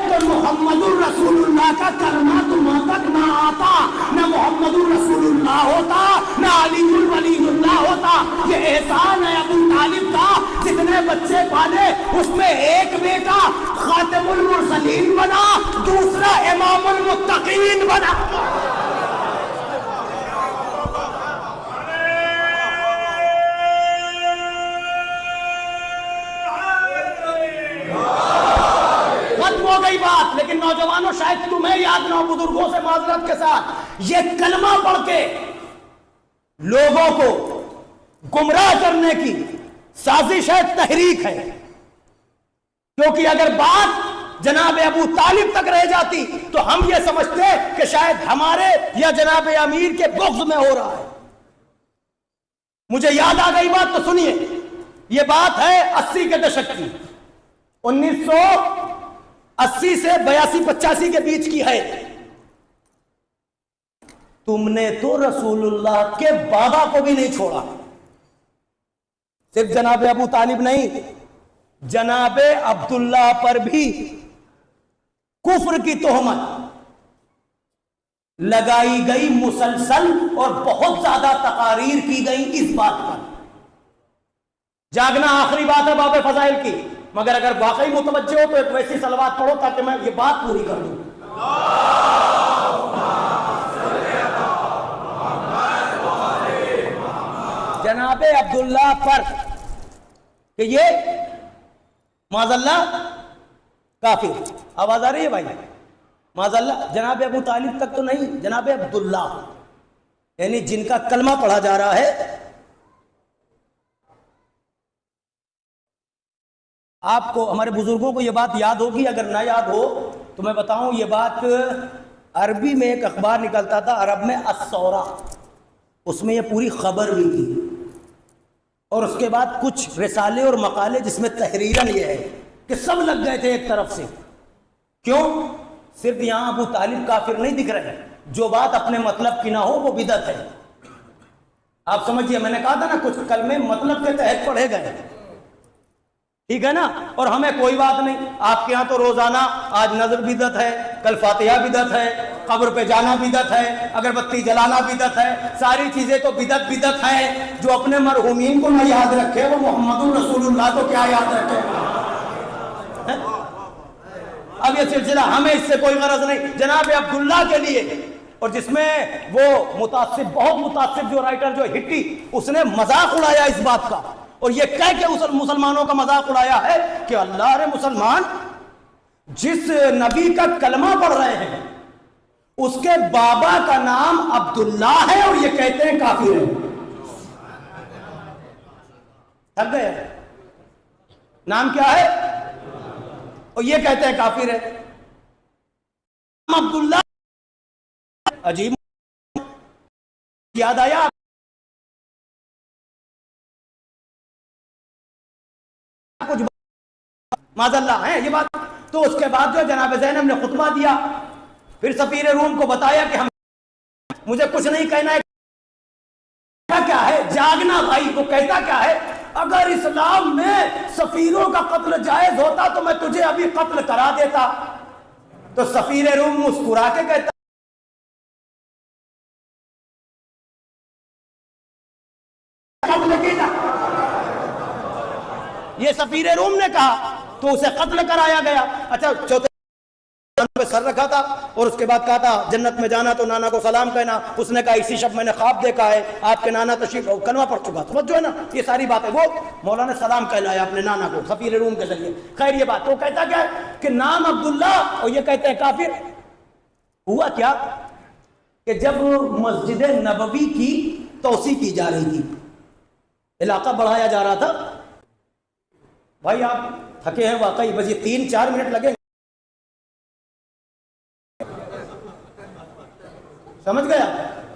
تو محمد الرسول اللہ کا کلمہ تمہاں تک نہ آتا، نہ محمد الرسول اللہ ہوتا، نہ علی الولی اللہ ہوتا. یہ احسان ہے ابو طالب کا. جتنے بچے پالے اس میں ایک بیٹا خاتم المرسلین بنا، دوسرا امام المتقین بنا. ختم ہو گئی بات. لیکن نوجوانوں شاید تمہیں یاد نہ ہو، بزرگوں سے معذرت کے ساتھ، یہ کلمہ پڑھ کے لوگوں کو گمراہ کرنے کی سازش ہے، تحریک ہے. کیونکہ اگر بات جناب ابو طالب تک رہ جاتی تو ہم یہ سمجھتے کہ شاید ہمارے یا جناب امیر کے بغض میں ہو رہا ہے. مجھے یاد آ گئی بات تو سنیے. یہ بات ہے 80 کے دشک کی، 1980 سے 82-85 کے بیچ کی ہے. تم نے تو رسول اللہ کے بابا کو بھی نہیں چھوڑا. صرف جناب ابو طالب نہیں، جناب عبداللہ پر بھی کفر کی تہمت لگائی گئی مسلسل، اور بہت زیادہ تقاریر کی گئی اس بات پر. جاگنا آخری بات ہے باب فضائل کی، مگر اگر واقعی متوجہ ہو تو ایک ویسی صلوات پڑھو تاکہ میں یہ بات پوری کر دوں. جناب عبداللہ پر کہ یہ معاذ اللہ کافر. آواز آ رہی ہے بھائی؟ معاذ اللہ. جناب ابو طالب تک تو نہیں، جناب عبداللہ یعنی جن کا کلمہ پڑھا جا رہا ہے. آپ کو، ہمارے بزرگوں کو یہ بات یاد ہوگی، اگر نہ یاد ہو تو میں بتاؤں. یہ بات عربی میں ایک اخبار نکلتا تھا عرب میں، الثورہ، اس میں یہ پوری خبر بھی تھی. اور اس کے بعد کچھ رسالے اور مقالے جس میں تحریراً یہ ہے کہ سب لگ گئے تھے ایک طرف سے. کیوں؟ صرف یہاں ابو طالب کافر نہیں دکھ رہے، جو بات اپنے مطلب کی نہ ہو وہ بدعت ہے. آپ سمجھئے، میں نے کہا تھا نا کچھ کلمے مطلب کے تحت پڑھے گئے، ٹھیک ہے نا. اور ہمیں کوئی بات نہیں. آپ کے ہاں تو روزانہ آج نظر بدعت ہے، کل فاتحہ بدعت ہے، قبر پہ جانا بدعت ہے، اگربتی جلانا بدعت ہے، ساری چیزیں تو بدعت بدعت ہے. جو اپنے مرحومین کو نہ یاد رکھے وہ محمد رسول اللہ کو کیا یاد رکھے. اب یہ سلسلہ ہمیں اس سے کوئی غرض نہیں. جناب عبداللہ کے لیے، اور جس میں وہ متعصب، بہت متعصب جو رائٹر جو ہٹی، اس نے مذاق اڑایا اس بات کا، اور یہ کہہ کے مسلمانوں کا مذاق اڑایا ہے کہ اللہ رے مسلمان، جس نبی کا کلمہ پڑھ رہے ہیں اس کے بابا کا نام عبداللہ ہے اور یہ کہتے ہیں کافر ہے. تھک گئے؟ نام کیا ہے اور یہ کہتے ہیں کافر ہے. عبداللہ عجیب یاد آیا کچھ معاذ اللہ ہے یہ بات. تو اس کے بعد جو جناب زینب نے خطبہ دیا، پھر سفیر روم کو بتایا کہ مجھے کچھ نہیں کہنا ہے. کیا ہے جاگنا بھائی کو کہتا کیا ہے، اگر اسلام میں سفیروں کا قتل جائز ہوتا تو میں تجھے ابھی قتل کرا دیتا. تو سفیر روم مسکرا کے کہتا یہ سفیر روم نے کہا تو اسے قتل کرایا گیا. اچھا چوتھے پہ سر رکھا تھا اور اس کے بعد کہا تھا جنت میں جانا تو نانا کو سلام کہنا. اس نے کہا اسی شب میں نے خواب دیکھا ہے آپ کے نانا تشریف، کلمہ پڑھ چکا، سمجھو ہے نا یہ ساری باتیں. وہ مولانا سلام کہلایا اپنے نانا کو سفیر روم کے ذریعے. خیر یہ بات، وہ کہتا کیا ہے کہ نام عبداللہ اور یہ کہتے ہیں کافر. ہوا کیا کہ جب مسجد نبوی کی توسیع کی جا رہی تھی، علاقہ بڑھایا جا رہا تھا. بھائی آپ تھکے ہیں واقعی، بس یہ 3-4 منٹ لگے، سمجھ گیا؟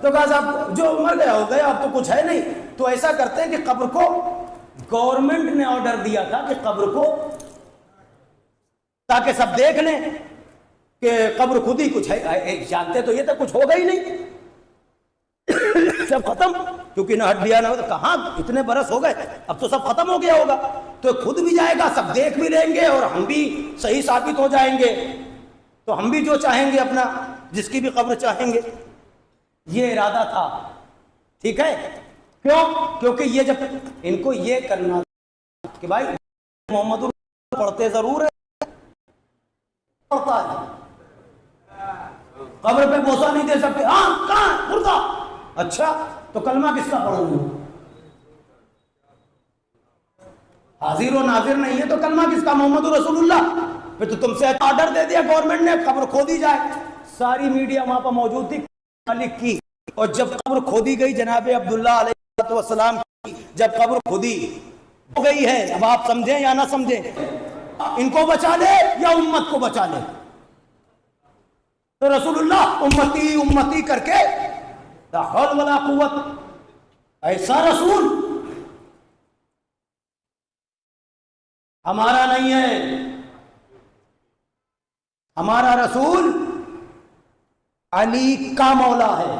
تو کہا صاحب جو مر گیا ہو گیا، اب تو کچھ ہے نہیں. تو ایسا کرتے ہیں کہ قبر کو، گورنمنٹ نے آرڈر دیا تھا کہ قبر کو، تاکہ سب دیکھ لیں کہ قبر خود ہی کچھ ہے. جانتے تو یہ تھا کچھ ہوگا ہی نہیں، سب ختم، کیونکہ نہ ہڈیاں نہ ہو تو کہاں اتنے برس ہو گئے، اب تو سب ختم ہو گیا ہوگا. تو خود بھی جائے گا، سب دیکھ بھی لیں گے اور ہم بھی صحیح ثابت ہو جائیں گے. تو ہم بھی جو چاہیں گے اپنا، جس کی بھی قبر چاہیں گے. یہ ارادہ تھا، ٹھیک ہے. کیوں؟ کیونکہ یہ جب ان کو یہ کرنا کہ بھائی محمد پڑھتے ضرور ہے، پڑھتا ہے، قبر پہ بوسہ نہیں دے سکتے. ہاں کہاں مردہ، اچھا تو کلمہ کس کا پڑھوں گا؟ حاضر و ناظر نہیں ہے تو کلمہ کس کا؟ محمد رسول اللہ. پھر تو تم سے آرڈر دے دیا گورنمنٹ نے قبر کھودی جائے. ساری میڈیا وہاں پر موجود تھی کی. اور جب قبر کھودی گئی جناب عبداللہ علیہ السلام کی، جب قبر کھودی ہو گئی ہے، اب آپ سمجھیں یا نہ سمجھیں، ان کو بچا لے یا امت کو بچا لے. تو رسول اللہ امتی امتی کر کے لا حول ولا قوت، ایسا رسول ہمارا نہیں ہے. ہمارا رسول علی کا مولا ہے.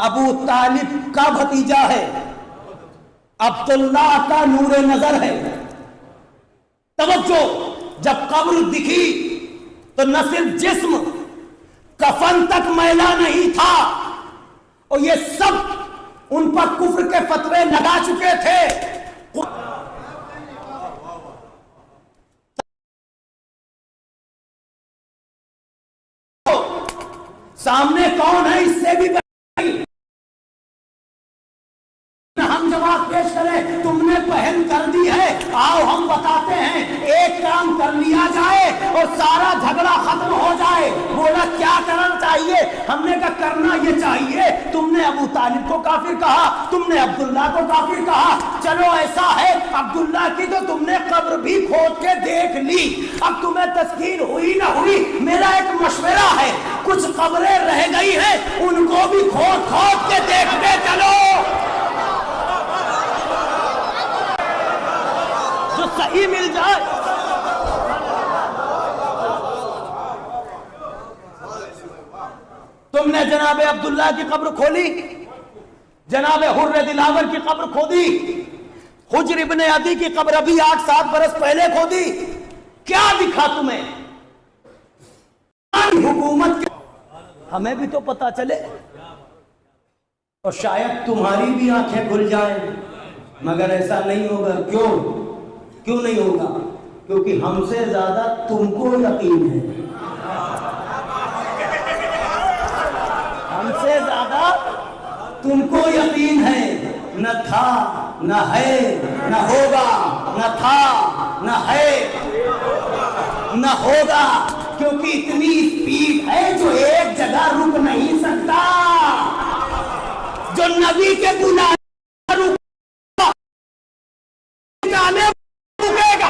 ابو طالب کا بھتیجا ہے، عبداللہ کا نور نظر ہے۔ توجہ، جب قبر دکھی تو نہ صرف جسم، کفن تک میلا نہیں تھا، اور یہ سب ان پر کفر کے فتوے لگا چکے تھے۔ سامنے کون ہے اس سے بھی ہم جواب پیش کریں، تم نے پہل کر دی ہے، آؤ ہم بتاتے ہیں، ایک کام کر لیا جائے اور سارا جھگڑا ختم ہو جائے۔ بولا کیا کرنا چاہیے؟ ہم نے کہا کرنا یہ چاہیے، تم نے ابو طالب کو کافر کہا، تم نے عبداللہ کو کافر کہا، چلو ایسا ہے عبداللہ کی تو تم نے قبر بھی کھود کے دیکھ لی، اب تمہیں تسکین ہوئی نہ ہوئی، میرا ایک مشورہ ہے، کچھ قبریں رہ گئی ہیں ان کو بھی کھود کھود کے دیکھتے چلو، جو صحیح مل جائے۔ تم نے جناب عبداللہ کی قبر کھولی، جناب حر دلاور کی قبر کھودی، حجر ابن عدی کی قبر ابھی 8-7 برس پہلے کھودی، کیا دکھا تمہیں؟ حکومت ہمیں بھی تو پتا چلے اور شاید تمہاری بھی آنکھیں کھل جائیں، مگر ایسا نہیں ہوگا۔ کیوں نہیں ہوگا؟ کیونکہ ہم سے زیادہ تم کو یقین ہے، ہم سے زیادہ تم کو یقین ہے، نہ تھا نہ ہے نہ ہوگا، نہ تھا نہ ہے نہ ہوگا، کیونکہ اتنی اسپیڈ ہے جو ایک جگہ رک نہیں سکتا، جو نبی کے بلانے رکے گا۔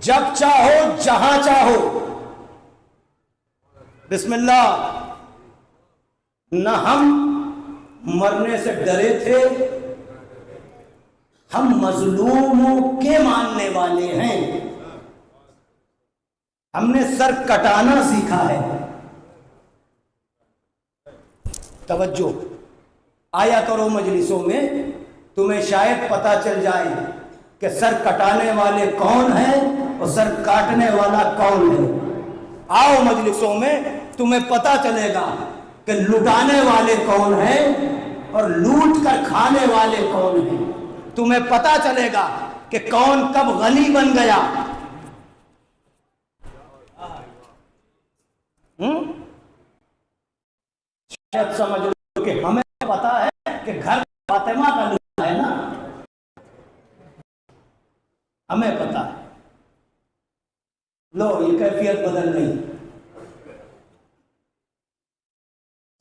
جب چاہو جہاں چاہو، بسم اللہ۔ نہ ہم مرنے سے ڈرے تھے، ہم مظلوموں کے ماننے والے ہیں، ہم نے سر کٹانا سیکھا ہے۔ توجہ، آیا کرو مجلسوں میں، تمہیں شاید پتا چل جائے کہ سر کٹانے والے کون ہیں اور سر کاٹنے والا کون ہے۔ آؤ مجلسوں میں، تمہیں پتا چلے گا کہ لٹانے والے کون ہیں اور لوٹ کر کھانے والے کون ہیں، تمہیں پتا چلے گا کہ کون کب غنی بن گیا۔ شاید سمجھ لو کہ ہمیں پتا ہے کہ گھر فاطمہ کا لٹا ہے نا، ہمیں پتا ہے۔ لو یہ کیفیت بدل گئی،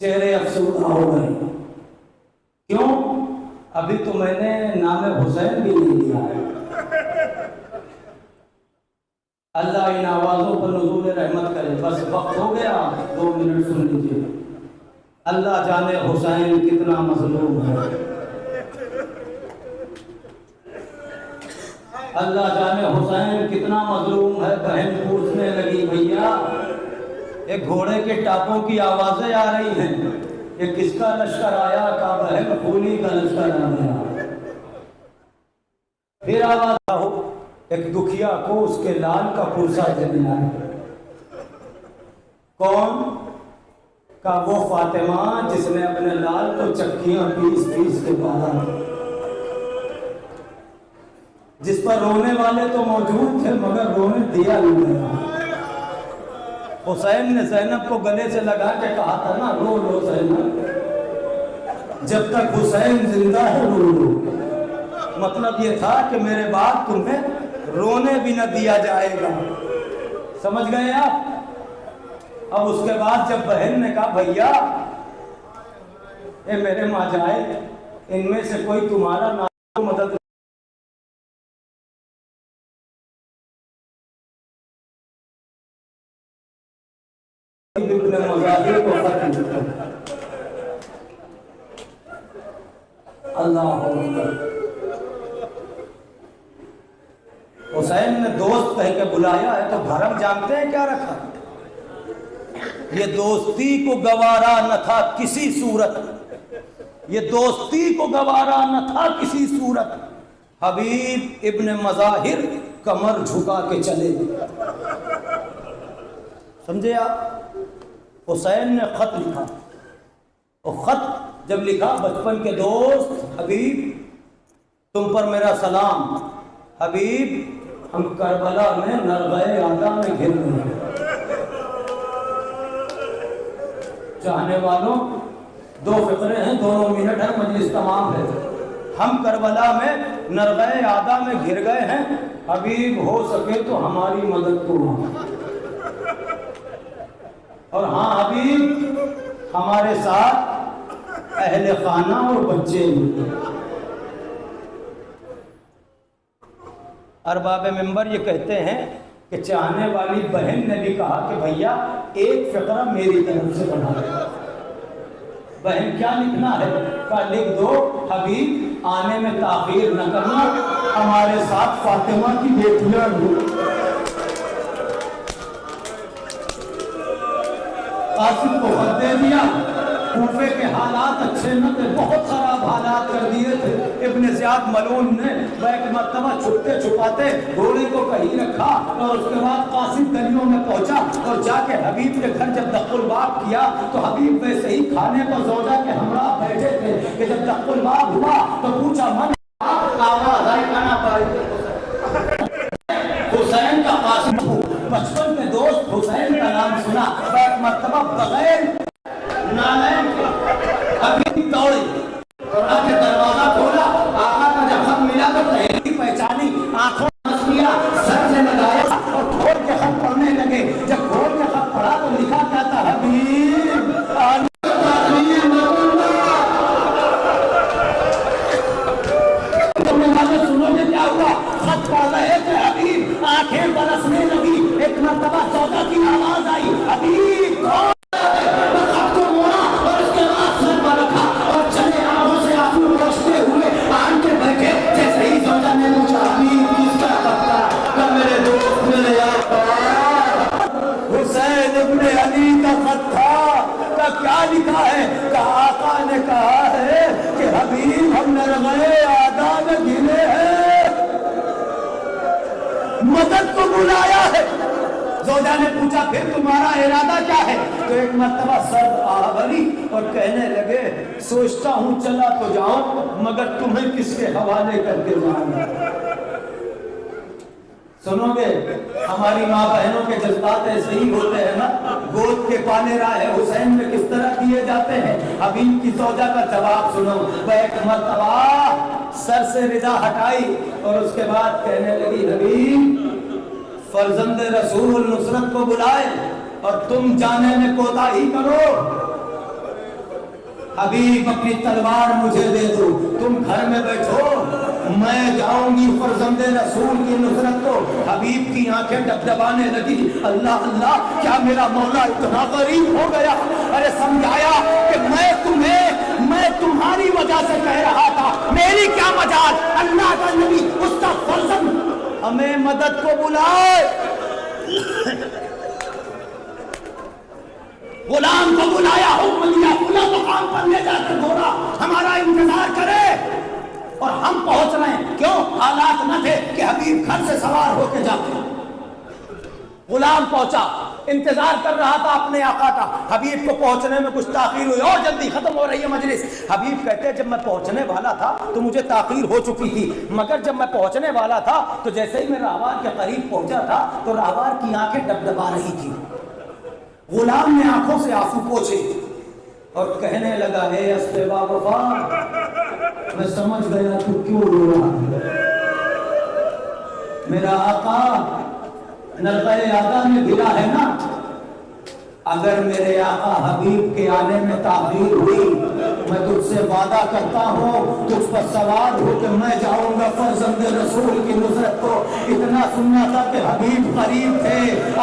چہرے افسردہ ہو گئے، کیوں؟ ابھی تو میں نے نام حسین بھی نہیں لیا ہے۔ اللہ ان آوازوں پر نزول رحمت کرے۔ بس وقت ہو گیا، 2 منٹ سن لیجیے۔ اللہ جانے حسین کتنا مظلوم ہے، اللہ جانے حسین کتنا مظلوم ہے۔ بہن پوچھنے لگی بھیا ایک گھوڑے کے ٹاپوں کی آوازیں آ رہی ہیں، یہ کس کا لشکر آیا؟ کہا بہن خونی کا لشکر آ گیا۔ پھر آواز آؤ، ایک دکھیا کو اس کے لال کا پرسا دیا ہے۔ کون؟ کا وہ فاطمہ جس نے اپنے لال کو چکیاں پیس کے باہر، جس پر رونے والے تو موجود تھے مگر رونے دیا نہیں گیا۔ حسین نے زینب کو گلے سے لگا کے کہا تھا نا، رو لو زینب، جب تک حسین زندہ ہے رو لو۔ مطلب یہ تھا کہ میرے بعد تمہیں رونے بھی نہ دیا جائے گا۔ سمجھ گئے آپ؟ اب اس کے بعد جب بہن نے کہا بھیا اے میرے ماں جائے، ان میں سے کوئی تمہارا نام مدد اللہ دوست کہہ کے بلایا ہے تو بھرم جانتے ہیں کیا رکھا؟ یہ دوستی کو گوارا نہ تھا کسی صورت، یہ دوستی کو گوارا نہ تھا کسی صورت، حبیب ابن مظاہر کمر جھکا کے چلے۔ سمجھے آپ؟ حسین نے خط لکھا، اور خط جب لکھا، بچپن کے دوست حبیب تم پر میرا سلام، حبیب ہم کربلا میں نرغہ آدھا میں گر رہے ہیں۔ چاہنے والوں دو فقرے ہیں، 2 منٹ ہے، مجلس تمام ہے۔ ہم کربلا میں نرغہ آدھا میں گر گئے ہیں، حبیب ہو سکے تو ہماری مدد کرو۔ اور ہاں حبیب ہمارے ساتھ اہل خانہ اور بچے ہیں۔ ارباب منبر یہ کہتے ہیں کہ چاہنے والی بہن نے بھی کہا کہ بھیا ایک فقرہ میری طرف سے بنا دے۔ بہن کیا لکھنا ہے؟ کہا لکھ دو حبیب آنے میں تاخیر نہ کرنا، ہمارے ساتھ فاطمہ کی بیٹیاں ہیں۔ قاسم کو خط دے دیا، کوفے کے حالات اچھے نہ تھے، بہت خراب حالات کر دیے تھے۔ ابن زیاد ملعون نے ایک مرتبہ چھپتے چھپاتے گھوڑے کو کہیں رکھا، اور اس کے بعد قاسم گلیوں میں پہنچا اور جا کے حبیب کے گھر جب دخل الباب کیا تو حبیب ویسے ہی کھانے پر زوجہ کے ہمراہ بیٹھے تھے کہ جب دخل الباب ہوا تو پوچھا من آواز آئی کھانا پائے حسین کا قاسم، بچپن میں دوست حسین کا نام سنا، ایک مرتبہ بغیر نالین کے حبیب دوڑے اور آگے دروازہ کھولا، آقا کا جب خط ملا تو تحریری پہچانی، آنکھوں ہنس کیا، سر سے لگایا اور کھول کے خط پڑھنے لگے۔ جب کھول کے خط پڑھا تو لکھا کیا تھا؟ حبیب سنو گے کیا ہوا؟ خط پڑھ رہے تھے حبیب، آنکھیں برسنے لگی، ایک مرتبہ سودا کی آواز آئی، حبیب خط کو موڑا اور اس کے بعد سر پر رکھا اور چلے آنکھوں سے آنسو بہتے ہوئے آن کے بیٹھے۔ جیسے ہی سودا نے پوچھا حبیب کس کا خط تھا؟ کہ میرے دوست میرے آقا حسین ابن علی کا خط تھا۔ کہ کیا لکھا ہے؟ کہ آقا نے کہا ہے کہ حبیب ہم نرغہ آدھا میں گرے ہیں، مدد کو بلایا ہے۔ زوجہ نے پوچھا پھر تمہارا ارادہ کیا ہے؟ تو ایک مرتبہ سر آوری اور کہنے لگے سوچتا ہوں چلا تو جاؤں مگر تمہیں کس کے حوالے کر کے جاؤں گا۔ سنو گے ہماری ماں بہنوں کے جذبات ایسے ہی ہوتے ہیں نا، گود کے پالے راہ حسین میں کس طرح کیے جاتے ہیں۔ حبیب کی زوجہ کا جواب سنو، وہ ایک مرتبہ سر سے ردا ہٹائی اور اس کے بعد کہنے لگی حبیب فرزند رسول نصرت کو بلائے اور تم جانے میں کوتاہی کرو۔ حبیب اپنی تلوار مجھے دے دو، تم گھر میں بیٹھو، میں جاؤں گی فرزند رسول کی نصرت کو۔ حبیب کی آنکھیں ڈبڈبانے لگی، اللہ اللہ کیا میرا مولا اتنا غریب ہو گیا؟ ارے سمجھایا کہ میں تمہاری وجہ سے کہہ رہا تھا، میری کیا مجال، اللہ کا نبی اس کا فرزند ہمیں مدد کو بلائے، غلام کو بلایا، حکم دیا فلاں مقام پر لے جا کر گھوڑا ہمارا انتظار کرے، اور ہم پہنچ رہے ہیں۔ کیوں؟ حالات نہ تھے کہ حبیب گھر سے سوار ہو کے جاتے۔ غلام پہنچا، انتظار کر رہا تھا اپنے آقا کا۔ حبیب کو پہنچنے میں کچھ تاخیر ہوئی، اور جلدی ختم ہو رہی ہے مجلس۔ حبیب کہتے جب میں پہنچنے والا تھا تو مجھے تاخیر ہو چکی تھی، مگر جب میں پہنچنے والا تھا تو جیسے ہی میں راہوار کے قریب پہنچا تھا تو راہوار کی آنکھیں ڈبڈبا رہی تھی۔ غلام نے آنکھوں سے آنسو پوچھے اور کہنے لگا اے اسب وفا، میں سمجھ گیا تو کیوں رو رہا ہے۔ میرا آقا نرغہ آدھا میں گرا ہے نا، اگر میرے آقا حبیب کے آنے میں تاخیر ہوئی میں تجھ سے وعدہ کرتا ہوں تجھ پر سوار ہو کہ میں جاؤں گا فرزند رسول کی نصرت کو۔ اتنا سننا تھا کہ حبیب قریب تھے،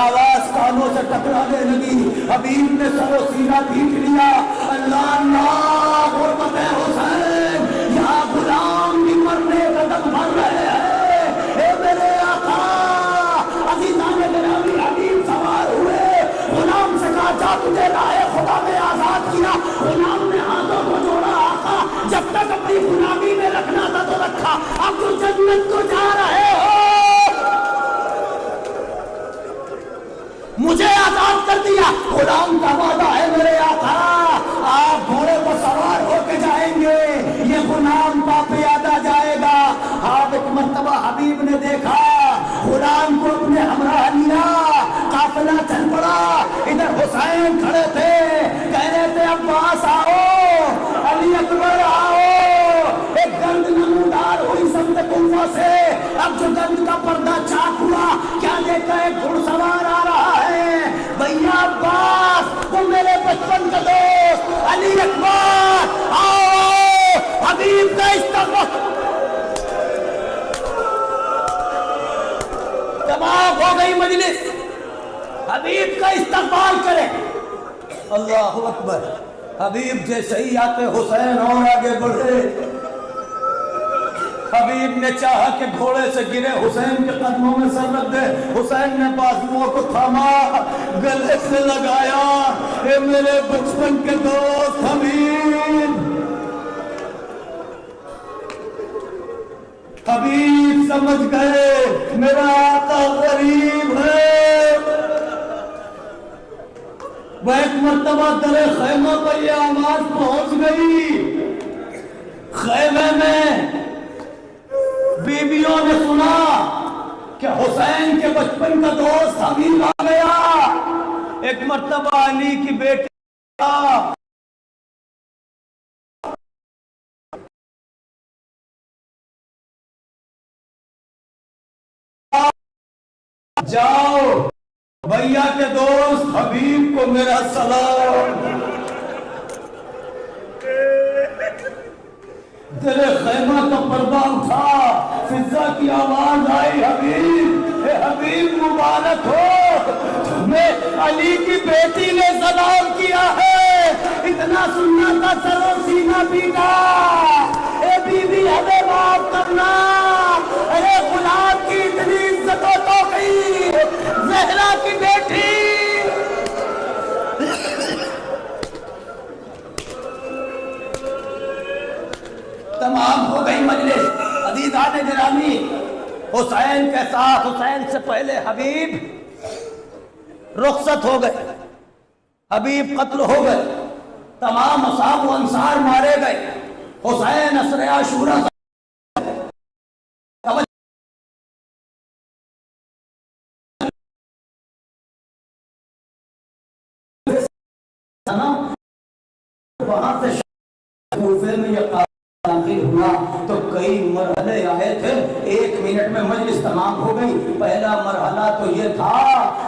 آواز کانوں سے ٹکرانے لگی، حبیب نے سر و سینہ بھیج لیا، اللہ اللہ غربت حسین، یہاں غلام بھی مرنے کا دم بھر رہے ہیں، اے میرے آقا اب تو جنت کو جا رہے ہو. مجھے آزاد کر دیا. غلام کا وعدہ ہے میرے آقا, آپ گھوڑے پر سوار ہو کے جائیں گے, یہ غلام پاپے آتا جائے گا. آپ ایک مرتبہ حبیب نے دیکھا, غلام کو اپنے ہمراہ لیا, قافلہ چل پڑا. ادھر حسین کھڑے تھے, کہہ رہے تھے عباس آؤ, علی اکبر آؤ. ایک گرد نمودار ہوئی سمت کوفہ سے. اب جو گرد کا پردہ چاک ہوا, کیا دیکھا ایک گھڑ سوار آ رہا ہے. بھیا عباس, وہ میرے بچپن کا دوست علی اکبر آؤ, حبیب کا استقبال. تمام ہو گئی مجلس, حبیب کا استقبال کرے. اللہ اکبر. حبیب جیسے ہی آتے حسین اور آگے بڑھے. حبیب نے چاہا کہ گھوڑے سے گرے, حسین کے قدموں میں سر رکھ دے. حسین نے بازوؤں کو تھاما, گلے سے لگایا, اے میرے بچپن کے دوست حبیب. حبیب سمجھ گئے میرا آقا غریب ہے. وہ ایک مرتبہ در خیمہ پر یہ آواز پہنچ گئی. خیمے میں بیویوں نے سنا کہ حسین کے بچپن کا دوست حبیب آ گیا. ایک مرتبہ علی کی بیٹی جاؤ بھیا کے دوست حبیب کو میرا سلام. تیرے خیمہ کا پردہ اٹھا, فضا کی آواز آئی, حبیب, اے حبیب مبارک ہو, تمہیں علی کی بیٹی نے سلام کیا ہے. اتنا سننا تھا سر و سینہ پیٹا. اے بی بی ہمیں معاف کرنا, ارے غلام کی اتنی عزت و توقیر, زہرا کی بیٹی. تمام ہو گئی مجلس. عزیزان گرامی, حسین کے ساتھ, حسین سے پہلے حبیب رخصت ہو گئے, حبیب قتل ہو گئے, تمام اصحاب و انصار مارے گئے. حسین اسر عاشورہ وہاں سے کوفے میں یہ داخل ہوا تو کئی مرحلے آئے تھے. 1 منٹ میں مجلس تمام ہو گئی. پہلا مرحلہ تو یہ تھا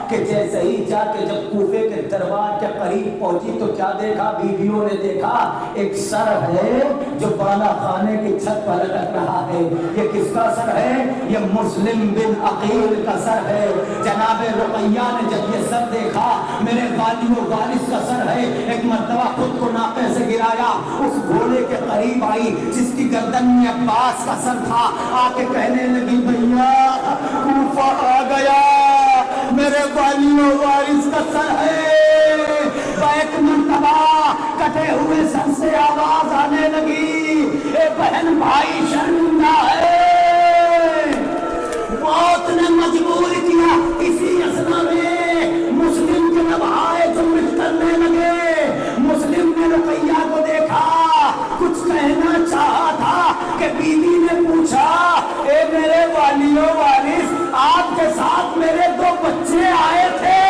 کہ جیسے ہی جا کے جب کوفے کے دربار کے قریب پہنچی تو کیا دیکھا, بیویوں نے دیکھا ایک سر ہے جو بالا خانے کی چھت پر لٹک رہا ہے. یہ کس کا سر ہے؟ یہ مسلم بن عقیل کا سر ہے. جناب رقیہ نے جب یہ سر دیکھا, میرے والی و وارث کا سر ہے. ایک مرتبہ خود کو ناقے سے گرایا, اس گھوڑے کے قریب آئی جس کی گردن میں عباس کا سر تھا. آ کے کہنے لگی, بھیا کوفہ آ گیا, میرے والی و وارث کا سر ہے. ایک مرتبہ کٹے ہوئے سر سے آواز آنے لگی, اے بہن بھائی شرمندہ ہے. موت نے مجبور کیا. اسی اثنا میں مسلم کے نبھائے جو مٹ کرنے لگے. مسلم نے رقیہ کو دیکھا, کچھ کہنا چاہا تھا کہ بیوی نے پوچھا, اے میرے والی و وارث, آپ کے ساتھ میرے 2 بچے آئے تھے,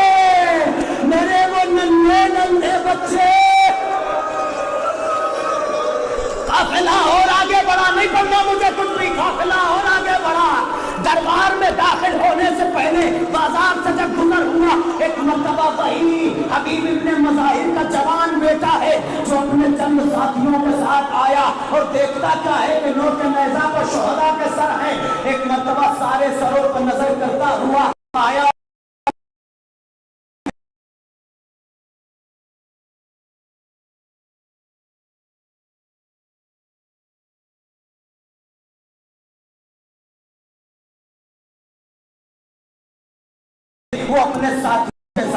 میرے وہ ننھے ننھے بچے. قافلہ اور آگے بڑھا, نہیں پڑھنا مجھے کچھ بھی, قافلہ اور آگے بڑھا. دربار میں داخل ہونے سے پہلے بازار سے جب گزر ہوا, ایک مرتبہ وہی حبیب ابن مظاہر کا جوان بیٹا ہے جو اپنے چند ساتھیوں کے ساتھ آیا اور دیکھتا کیا ہے کہ نوک نیزہ پر شہداء کے سر ہیں. ایک مرتبہ سارے سروں پر نظر کرتا ہوا آیا, وہ اپنے ساتھ کے